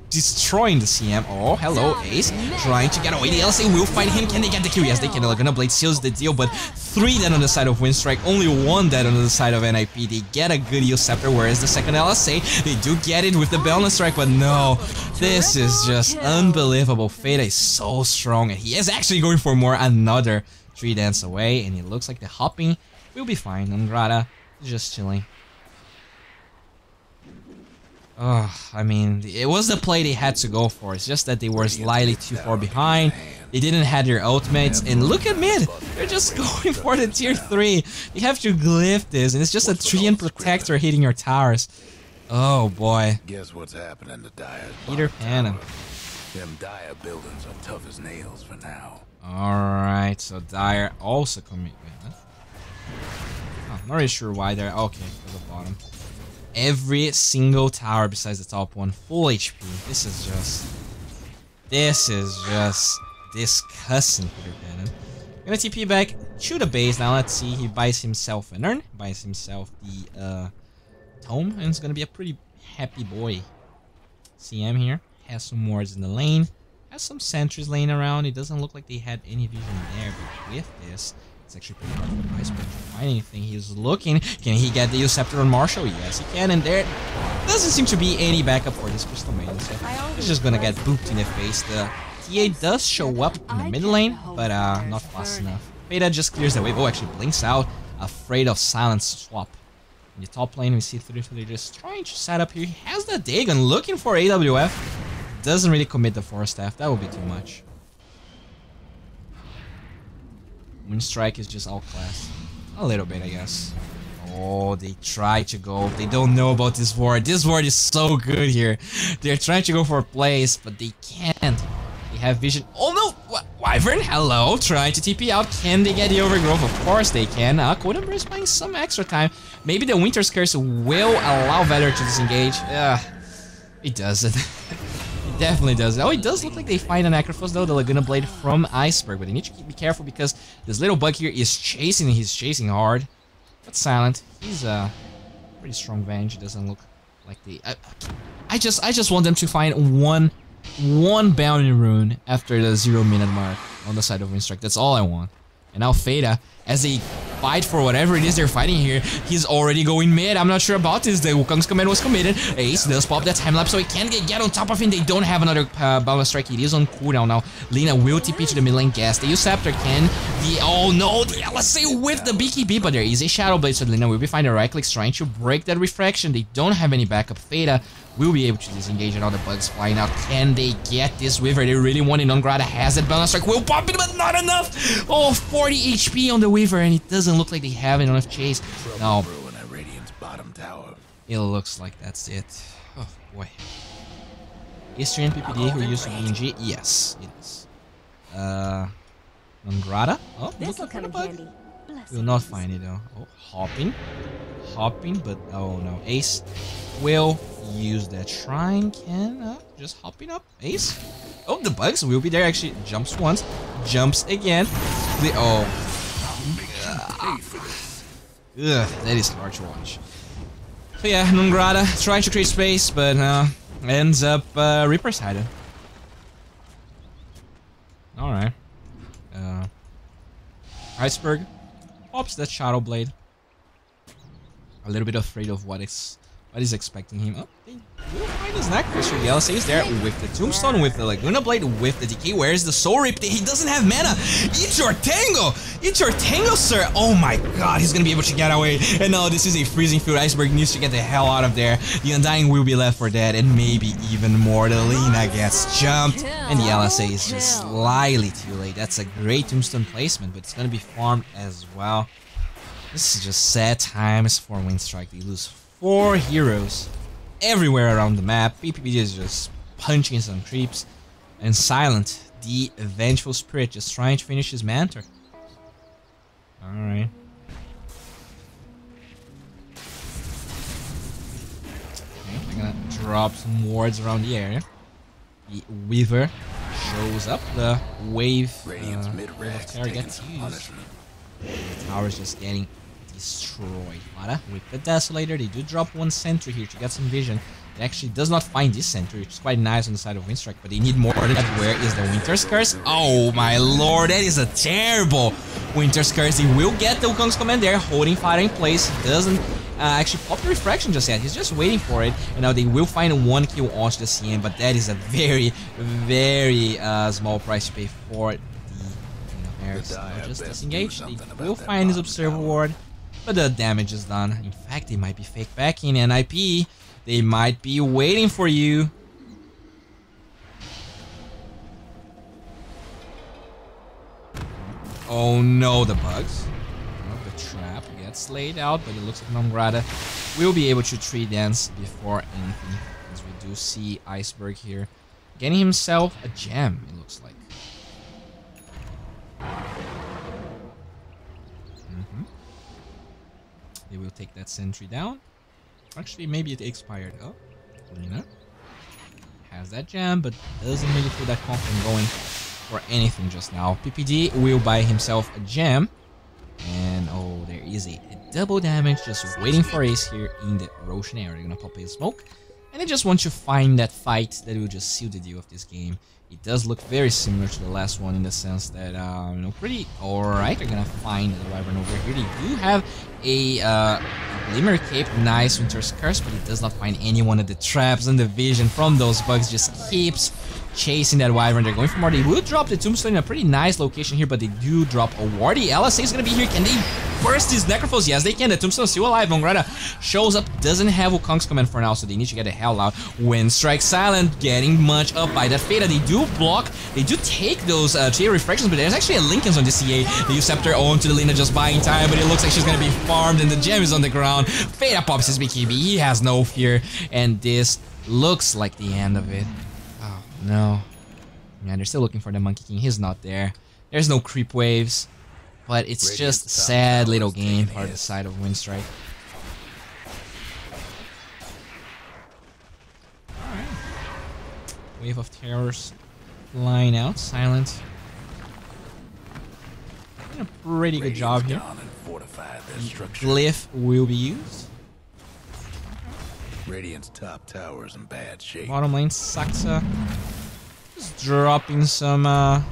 destroying the CM. Oh, hello, Ace. Trying to get away. The LSA will fight him. Can they get the kill? Yes, they can. The Laguna Blade seals the deal, but 3 dead on the side of Winstrike. Only 1 dead on the side of NIP. They get a good Eel Scepter, whereas the second LSA, they do get it with the Balance Strike, but no. This is just unbelievable. Fada is so strong, and he is actually going for more. Another 3 dance away, and it looks like the hopping will be fine. Nangrata is just chilling. Oh, I mean, it was the play they had to go for. It's just that they were slightly too far behind. They didn't have their ultimates. And look at mid! They're just going for the tier 3. You have to glyph this, and it's just a tree and protector hitting your towers. Oh boy. Guess what's happening to Dire? Peter Pan. Them Dire buildings are tough as nails for now. Alright, so Dire also commit. Oh, not really sure why they're. Okay, for the bottom. Every single tower besides the top one full HP. This is just disgusting, Peter Pan. Gonna TP back to the base now. Let's see. He buys himself an urn, buys himself the tome, and it's gonna be a pretty happy boy. CM here has some wards in the lane, has some sentries laying around. It doesn't look like they had any vision there, but with this, it's actually pretty hard for Iceberg to find anything. He's looking. Can he get the Eel Scepter on Marshall? Yes, he can. And there doesn't seem to be any backup for this Crystal Maiden. So he's just gonna get booped in the face. The TA does show up in the mid lane, but not fast enough. Fada just clears the wave. Oh, actually blinks out. Afraid of Silence swap. In the top lane, we see 3 just trying to set up here. He has the Dagon looking for AWF. Doesn't really commit the Force Staff. That would be too much. Winstrike is just outclassed. A little bit, I guess. Oh, they try to go. They don't know about this ward. This ward is so good here. They're trying to go for a place, but they can't. They have vision. Oh no! Wyvern, hello. Trying to TP out. Can they get the Overgrowth? Of course they can. Codember is buying some extra time. Maybe the Winter's Curse will allow Valor to disengage. It doesn't. Definitely does. Oh, it does look like they find an Necrophos though, the Laguna Blade from Iceberg, but they need to be careful because this little bug here is chasing, he's chasing hard. But Silent, he's a pretty strong Venge. It doesn't look like they. I just want them to find one bounty rune after the 0-minute mark on the side of Winstrike. That's all I want. And now Fada as they fight for whatever it is they're fighting here. He's already going mid. I'm not sure about this. The Wukong's command was committed. Ace does pop that time lapse, so he can't get on top of him. They don't have another balance strike. It is on cooldown now. Lina will TP to the mid lane gas. The Usurper can. Oh no, the LSA with the BKB, but there is a Shadow Blade, so Lina will be finding right clicks trying to break that refraction. They don't have any backup. Theta will be able to disengage and all the bugs flying out. Can they get this Weaver? They really want it. Nongrata has that balance strike. Will pop it, but not enough. Oh, 40 HP on the Weaver, and it doesn't look like they have enough chase. No. At Radiant's bottom tower. It looks like that's it. Oh boy. Is Train PPD who used to be in G? Yes, it is. Nongrata? Oh, This'll come in handy. we will not find it though. Oh, hopping. Hopping, but oh no. Ace will use that shrine. Can just hopping up. Ace. Oh, the bugs will be there. Actually, jumps once, jumps again. Oh. Ugh, that is hard to watch. So yeah, Nongrata trying to create space, but ends up Reaper sided. Alright. Iceberg pops that Shadow Blade. A little bit afraid of what is expecting him. Oh, they will find his neck. Mr. Yellow is there with the Tombstone, with the Laguna Blade, with the DK. Where's the Soul Rip? He doesn't have mana. Eat your tango! Eat your tango, sir! Oh my god, he's gonna be able to get away. And now this is a freezing field. Iceberg needs to get the hell out of there. The Undying will be left for dead, and maybe even more. The Lina gets jumped, and the LSA is just slightly too late. That's a great Tombstone placement, but it's gonna be farmed as well. This is just sad times for Winstrike. They lose 4 heroes everywhere around the map. PPD is just punching some creeps. And Silent, the Vengeful Spirit, just trying to finish his mentor. Alright. Okay, I'm gonna drop some wards around the area. The Weaver shows up. The wave, wave of terror gets used. The tower is just getting destroyed. Mara with the Desolator, they do drop one sentry here to get some vision. It actually does not find this sentry, which is quite nice on the side of Winstrike, but they need more than that. Where is the Winter's Curse? Oh my lord, that is a terrible Winter's Curse. He will get the Wukong's command there, holding fire in place. He doesn't actually pop the refraction just yet. He's just waiting for it, and now they will find 1 kill onto the CM, but that is a very, very small price to pay for the just disengage. They will find his Observer Ward, but the damage is done. In fact, they might be fake backing an IP. They might be waiting for you. Oh no, the bugs. Oh, the trap gets laid out, but it looks like Nongrata will be able to 3-dance before anything. As we do see Iceberg here getting himself a gem, it looks like. They will take that sentry down. Actually, maybe it expired. Oh, Lina has that gem, but doesn't really feel that confident going for anything just now. PPD will buy himself a gem. And oh, there is a double damage just waiting for Ace here in the Roshan area. They're gonna pop a smoke. And I just want to find that fight that will just seal the deal of this game. It does look very similar to the last one in the sense that, you know, pretty alright. They're gonna find the Wyvern over here. They do have a Glimmer Cape, nice Winter's Curse, but it does not find any one of the traps, and the vision from those bugs just keeps chasing that Wyvern. They're going for more. They will drop the Tombstone in a pretty nice location here, but they do drop a ward. The LSA is gonna be here. Can they burst these Necrophils? Yes, they can. The Tombstone is still alive. Nongrata shows up, doesn't have Wukong's command for now, so they need to get the hell out. Winstrike Silent getting much up by that Theta. They do block. They do take those tier refractions, but there's actually a Lincolns on the CA. The Usurper onto the Lina, just buying time, but it looks like she's gonna be farmed, and the gem is on the ground. Theta pops his BKB. He has no fear, and this looks like the end of it. Oh no. Yeah, they're still looking for the Monkey King. He's not there. There's no creep waves. But it's just a sad little game for the side of Winstrike. Alright. Wave of Terrors flying out. Silent. Doing a pretty good job here. Glyph will be used. Radiant's top tower's in bad shape. Bottom lane, Saxa. Just dropping some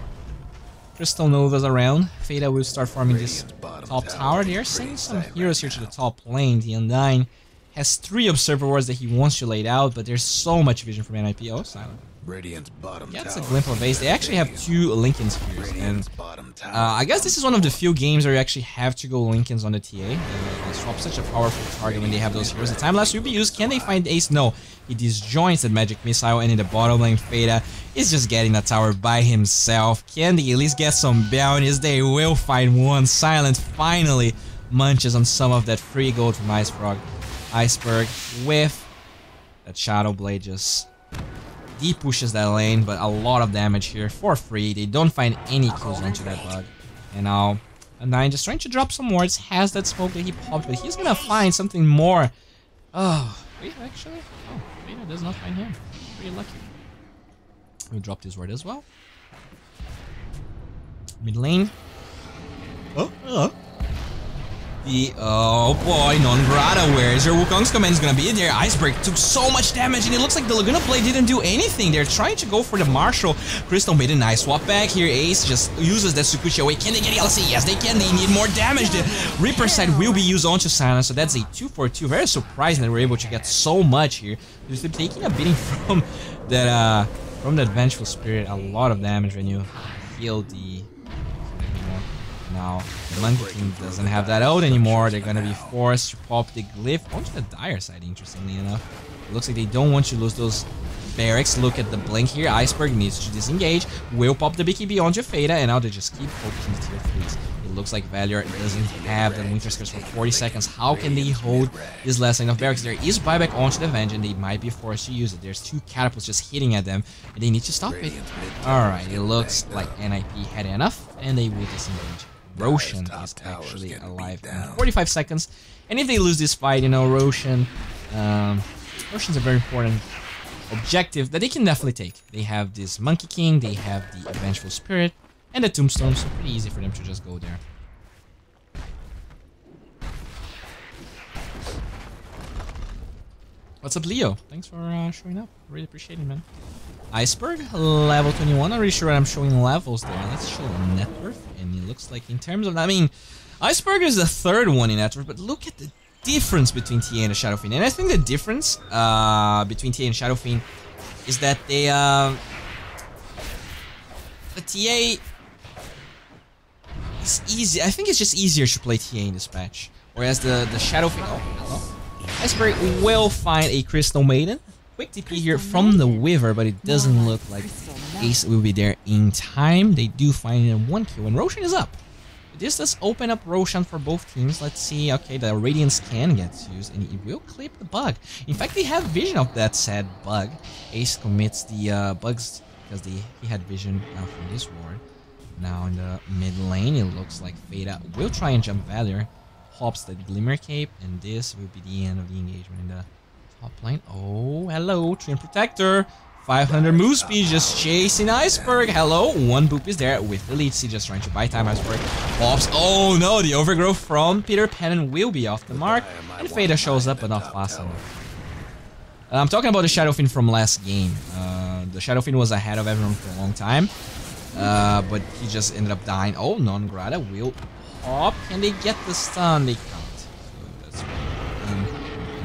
Crystal Novas around. Theta will start farming this top tower. They're sending some heroes here to the top lane. The Undyne has 3 observer wards that he wants to lay out, but there's so much vision from NIP. Oh, silent. Radiant's bottom Gets tower. a glimpse of base. They actually have 2 Linken's here, and Radiant's bottom tower. I guess this is one of the few games where you actually have to go Linken's on the TA. They swap such a powerful target when they have those heroes. The time lapse will be used. Can they find Ace? No. He disjoints that magic missile, and in the bottom lane, Fada is just getting that tower by himself. Can they at least get some bounties? They will find one. Silent finally munches on some of that free gold from Ice Frog. Iceberg with that Shadow Blade just pushes that lane, but a lot of damage here for free. They don't find any kills onto that bug. And now Undyne just trying to drop some wards, has that smoke that he popped, but he's gonna find something more. Oh, wait, actually? Oh, Veda does not find him. Pretty lucky. We dropped his ward as well. Mid lane. Oh boy, Non-Grata, where is your Wukong's command is gonna be there? Iceberg took so much damage, and it looks like the Laguna Blade didn't do anything. They're trying to go for the Marshall. Crystal made a nice swap back here. Ace just uses that Tsukuchi away. Can they get LC? Yes, they can. They need more damage. The Reaper side will be used onto Silence, so that's a 2-for-2. Very surprising that we're able to get so much here. Just taking a beating from that Vengeful Spirit. A lot of damage when you heal the... Now, the Monkey King doesn't have that out anymore. They're gonna be forced to pop the glyph onto the Dire side, interestingly enough. It looks like they don't want to lose those barracks. Look at the blink here. Iceberg needs to disengage. Will pop the BKB onto Fada, and now they just keep focusing the tier 3s. It looks like Valior doesn't have the Winter Scarce for 40 seconds. How can they hold this last line of barracks? There is buyback onto the Venge, and they might be forced to use it. There's 2 catapults just hitting at them, and they need to stop it. Alright, it looks like NIP had enough, and they will disengage. Roshan is actually alive in 45 seconds, and if they lose this fight, you know, Roshan's a very important objective that they can definitely take. They have this Monkey King, they have the Vengeful Spirit, and the Tombstone, so pretty easy for them to just go there. What's up, Leo? Thanks for showing up. Really appreciate it, man. Iceberg, level 21. Not really sure I'm showing levels there. Let's show net worth. And it looks like in terms of... I mean, Iceberg is the 3rd one in net worth, but look at the difference between TA and the Shadow Fiend. And I think the difference between TA and Shadow Fiend is that they... the TA is easy. I think it's just easier to play TA in this patch. Whereas the Shadow Fiend... Oh, hello. Iceberg will find a Crystal Maiden. Quick TP here from the Weaver, but it doesn't look like Ace will be there in time. They do find 1 kill, and Roshan is up. This does open up Roshan for both teams. Let's see. Okay, the Radiance can get used, and it will clip the bug. In fact, they have vision of that said bug. Ace commits the bugs because he had vision from this ward. Now in the mid lane, it looks like Fada will try and jump Valior. Pops the Glimmer Cape, and this will be the end of the engagement in the top lane. Oh, hello, Twin Protector. 500 move speed, just chasing Iceberg. Hello, 1 boop is there with the lead. Just trying to buy time. Iceberg pops. Oh no, the overgrowth from Peter Pan will be off the mark. And Fada shows up, but not fast enough. I'm talking about the Shadow Fiend from last game. The Shadow Fiend was ahead of everyone for a long time. But he just ended up dying. Oh, Non-Grata will pop. Can they get the stun? They can't. So that's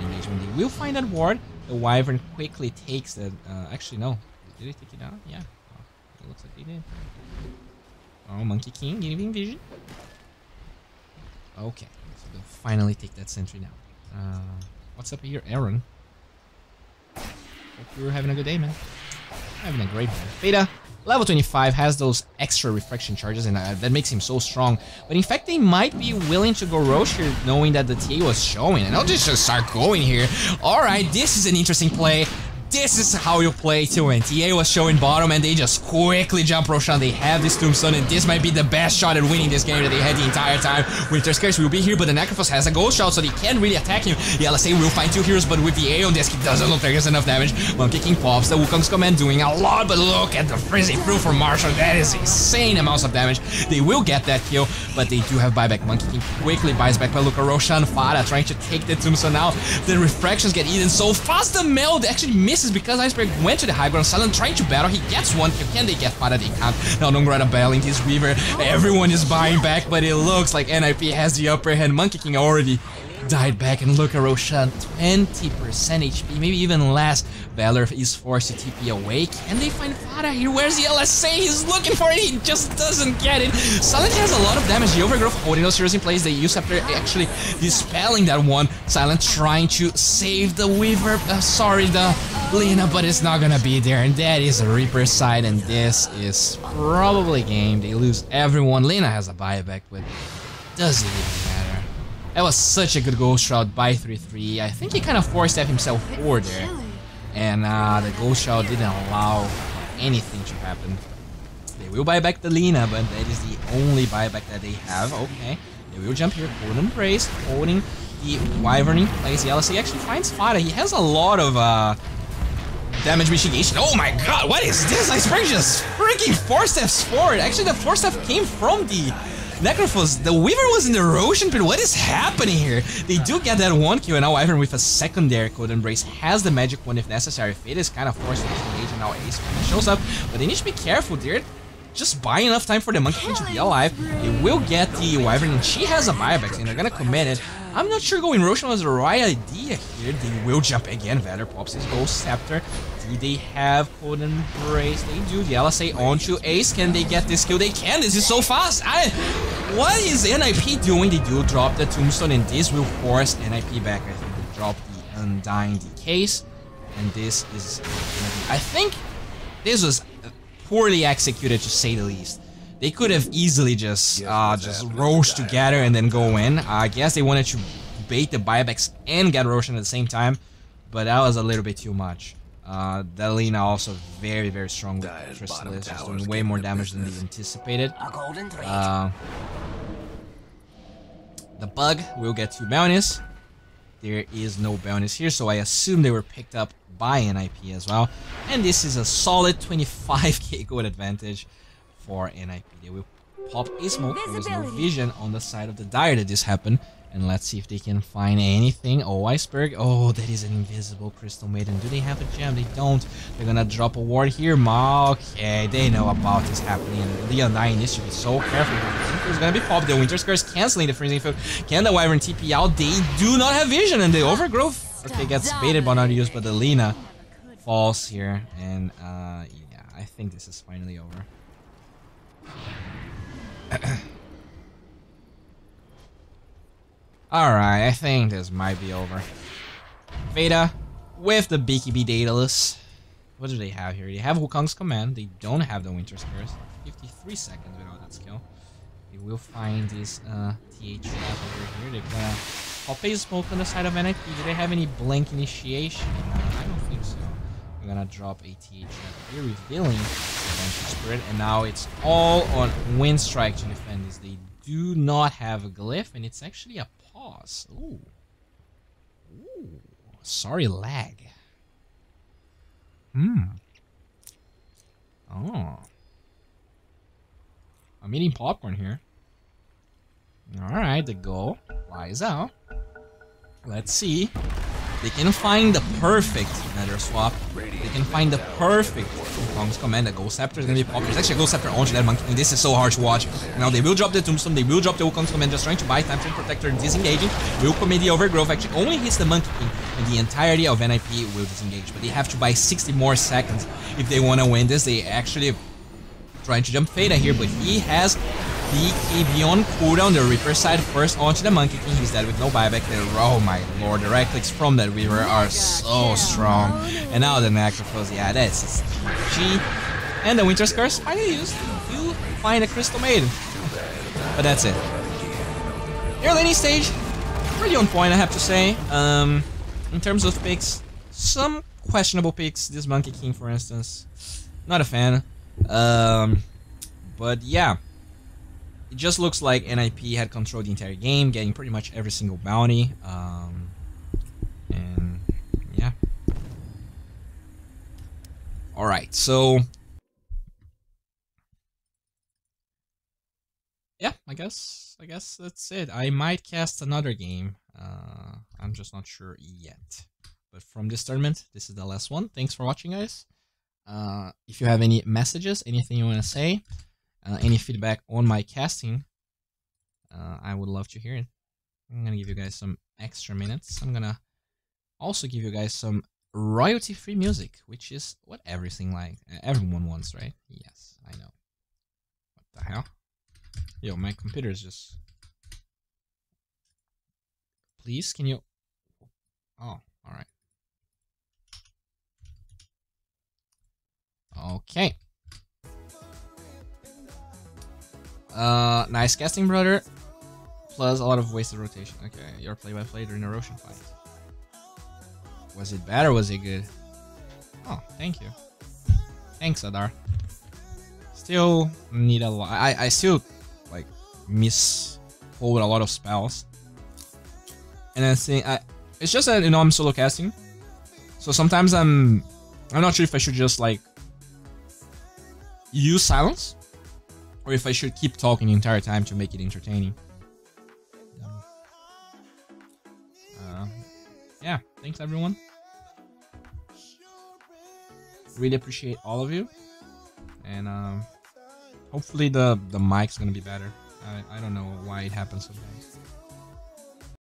engagement. They will find that ward. The Wyvern quickly takes that. Actually, no. Did they take it down? Yeah. Oh, it looks like they did. Oh, Monkey King giving vision. Okay. So they'll finally take that sentry down. What's up here, Aaron? Hope you're having a good day, man. Having a great day. Fada, level 25, has those extra refraction charges, and that makes him so strong. But in fact, they might be willing to go Roche here, knowing that the TA was showing. And I'll just start going here. Alright, this is an interesting play. This is how you play to win. TA was showing bottom, and they just quickly jump Roshan. They have this Tombstone, and this might be the best shot at winning this game that they had the entire time. Winter Scarce will be here, but the Necrophos has a Ghost Shot, so they can't really attack him. The LSA will find 2 heroes, but with the A on this, it doesn't look like there's enough damage. Monkey King pops, the Wukong's command doing a lot, but look at the Frizzy Brew from Marshall. That is insane amounts of damage. They will get that kill, but they do have buyback. Monkey King quickly buys back, but look at Roshan. Fada trying to take the Tombstone now. The refractions get eaten so fast. The meld actually misses this is because Iceberg went to the high ground, Silent trying to battle, he gets one kill, can they get Fada? They can't. Now don't grab a battling this Weaver, everyone is buying back, but it looks like NIP has the upper hand. Monkey King already died back, and look at Roshan, 20% HP, maybe even less. Valor is forced to TP away. Can they find Fada here? Where's the LSA? He's looking for it, he just doesn't get it. Silent has a lot of damage, the Overgrowth holding those heroes in place. They use after actually dispelling that one. Silent trying to save the Weaver, sorry, the Lina, but it's not gonna be there, and that is a Reaper side, and this is probably game. They lose everyone. Lina has a buyback, but doesn't even matter. That was such a good Ghost Shroud by 3-3. I think he kind of forced F himself forward there. And the Ghost Shroud didn't allow anything to happen. They will buy back the Lina, but that is the only buyback that they have. Okay, they will jump here. Cold Embrace, holding the Wyvern in place. The LSA actually finds Fada. He has a lot of damage mitigation. Oh my god, what is this? Iceberg just freaking 4-steps forward. Actually, the 4-step came from the Necrophos. The Weaver was in the Roshan pit. What is happening here? They do get that one kill, and now Wyvern with a secondary Cold Embrace has the magic one if necessary. Fate is kind of forced to disengage, and now Ace shows up, but they need to be careful. They're just buying enough time for the Monkey King to be alive. They will get the Wyvern, and she has a buyback, and they're gonna commit it. I'm not sure going Roshan was the right idea here. They will jump again. Valor pops his Ghost Scepter. Do they have Cold Embrace? They do. The LSA onto Ace. Can they get this kill? They can. This is so fast. What is NIP doing? They do drop the Tombstone, and this will force NIP back. I think they drop the Undying Decays, and this is gonna be, I think this was poorly executed, to say the least. They could have easily just roast together and then go in. I guess they wanted to bait the buybacks and get Roshan at the same time, but that was a little bit too much. The Lina also very, very strong with Chrysalis, just doing way more damage than they anticipated. The Bug will get 2 bounties. There is no bounties here, so I assume they were picked up by NIP as well. And this is a solid 25k gold advantage for NIP. They will pop a smoke. There was no vision on the side of the Dire that this happened. And let's see if they can find anything. Oh, Iceberg. Oh, that is an invisible Crystal Maiden. Do they have a gem? They don't. They're gonna drop a ward here. Okay, they know about this happening. And the Undying needs to be so careful. There's gonna be popped. The Winter Scar's canceling the freezing field. Can the Wyvern TP out? They do not have vision. And the Overgrowth, okay, gets baited but not used. But the Lina falls here. And yeah, I think this is finally over. Alright, I think this might be over. Veda with the BKB Daedalus. What do they have here? They have Wukong's Command. They don't have the Winter Scarce. 53 seconds without that skill. They will find this TH trap over here. They're gonna pop a smoke on the side of NIP. Do they have any Blink Initiation? I don't think so. They're gonna drop a TH trap here, revealing Adventure Spirit. And now it's all on Winstrike to defend this. They do not have a glyph, and it's actually a pause. Ooh. Ooh. Sorry, lag. Oh. I'm eating popcorn here. Alright, the goal lies out. Let's see. They can find the perfect Nether Swap. They can find the perfect Wukong's Command. The Ghost Scepter is gonna be popped. There's actually a Ghost Scepter onto that Monkey King. This is so hard to watch. Now they will drop the Tombstone. They will drop the Wukong's Command, just trying to buy time to Protector and disengaging. Will commit the Overgrowth. Actually only hits the Monkey King, and the entirety of NIP will disengage. But they have to buy 60 more seconds if they want to win this. They actually trying to jump Fada here, but he has BKB on cooldown. The Reaper side first onto the Monkey King. He's dead with no buyback there. Oh my lord, the right clicks from that Weaver are so strong. And now the Necrophos, yeah, that's G. And the Winter Scarce finally used to find a Crystal Maiden. But that's it. Your laning stage, pretty on point, I have to say. In terms of picks, some questionable picks. This Monkey King, for instance, not a fan. But yeah, it just looks like NIP had controlled the entire game, getting pretty much every single bounty. And yeah. Alright, so yeah, I guess that's it. I might cast another game. I'm just not sure yet. But from this tournament, this is the last one. Thanks for watching, guys. If you have any messages, anything you want to say, any feedback on my casting, I would love to hear it. I'm gonna give you guys some extra minutes. I'm gonna also give you guys some royalty-free music, which is what everyone wants, right? Yes, I know. What the hell? Yo, my computer is just... Please, can you... Oh, alright. Okay. Nice casting, brother. Plus a lot of wasted rotation. Okay, your play-by-play during the Roshan fight. Was it bad or was it good? Oh, thank you. Thanks, Adar. Still need a lot. I still like mishold a lot of spells. And I think it's just that, you know, I'm solo casting. So sometimes I'm not sure if I should just like use silence or if I should keep talking the entire time to make it entertaining. Yeah, thanks everyone. Really appreciate all of you. And hopefully the mic's gonna be better. I don't know why it happens sometimes.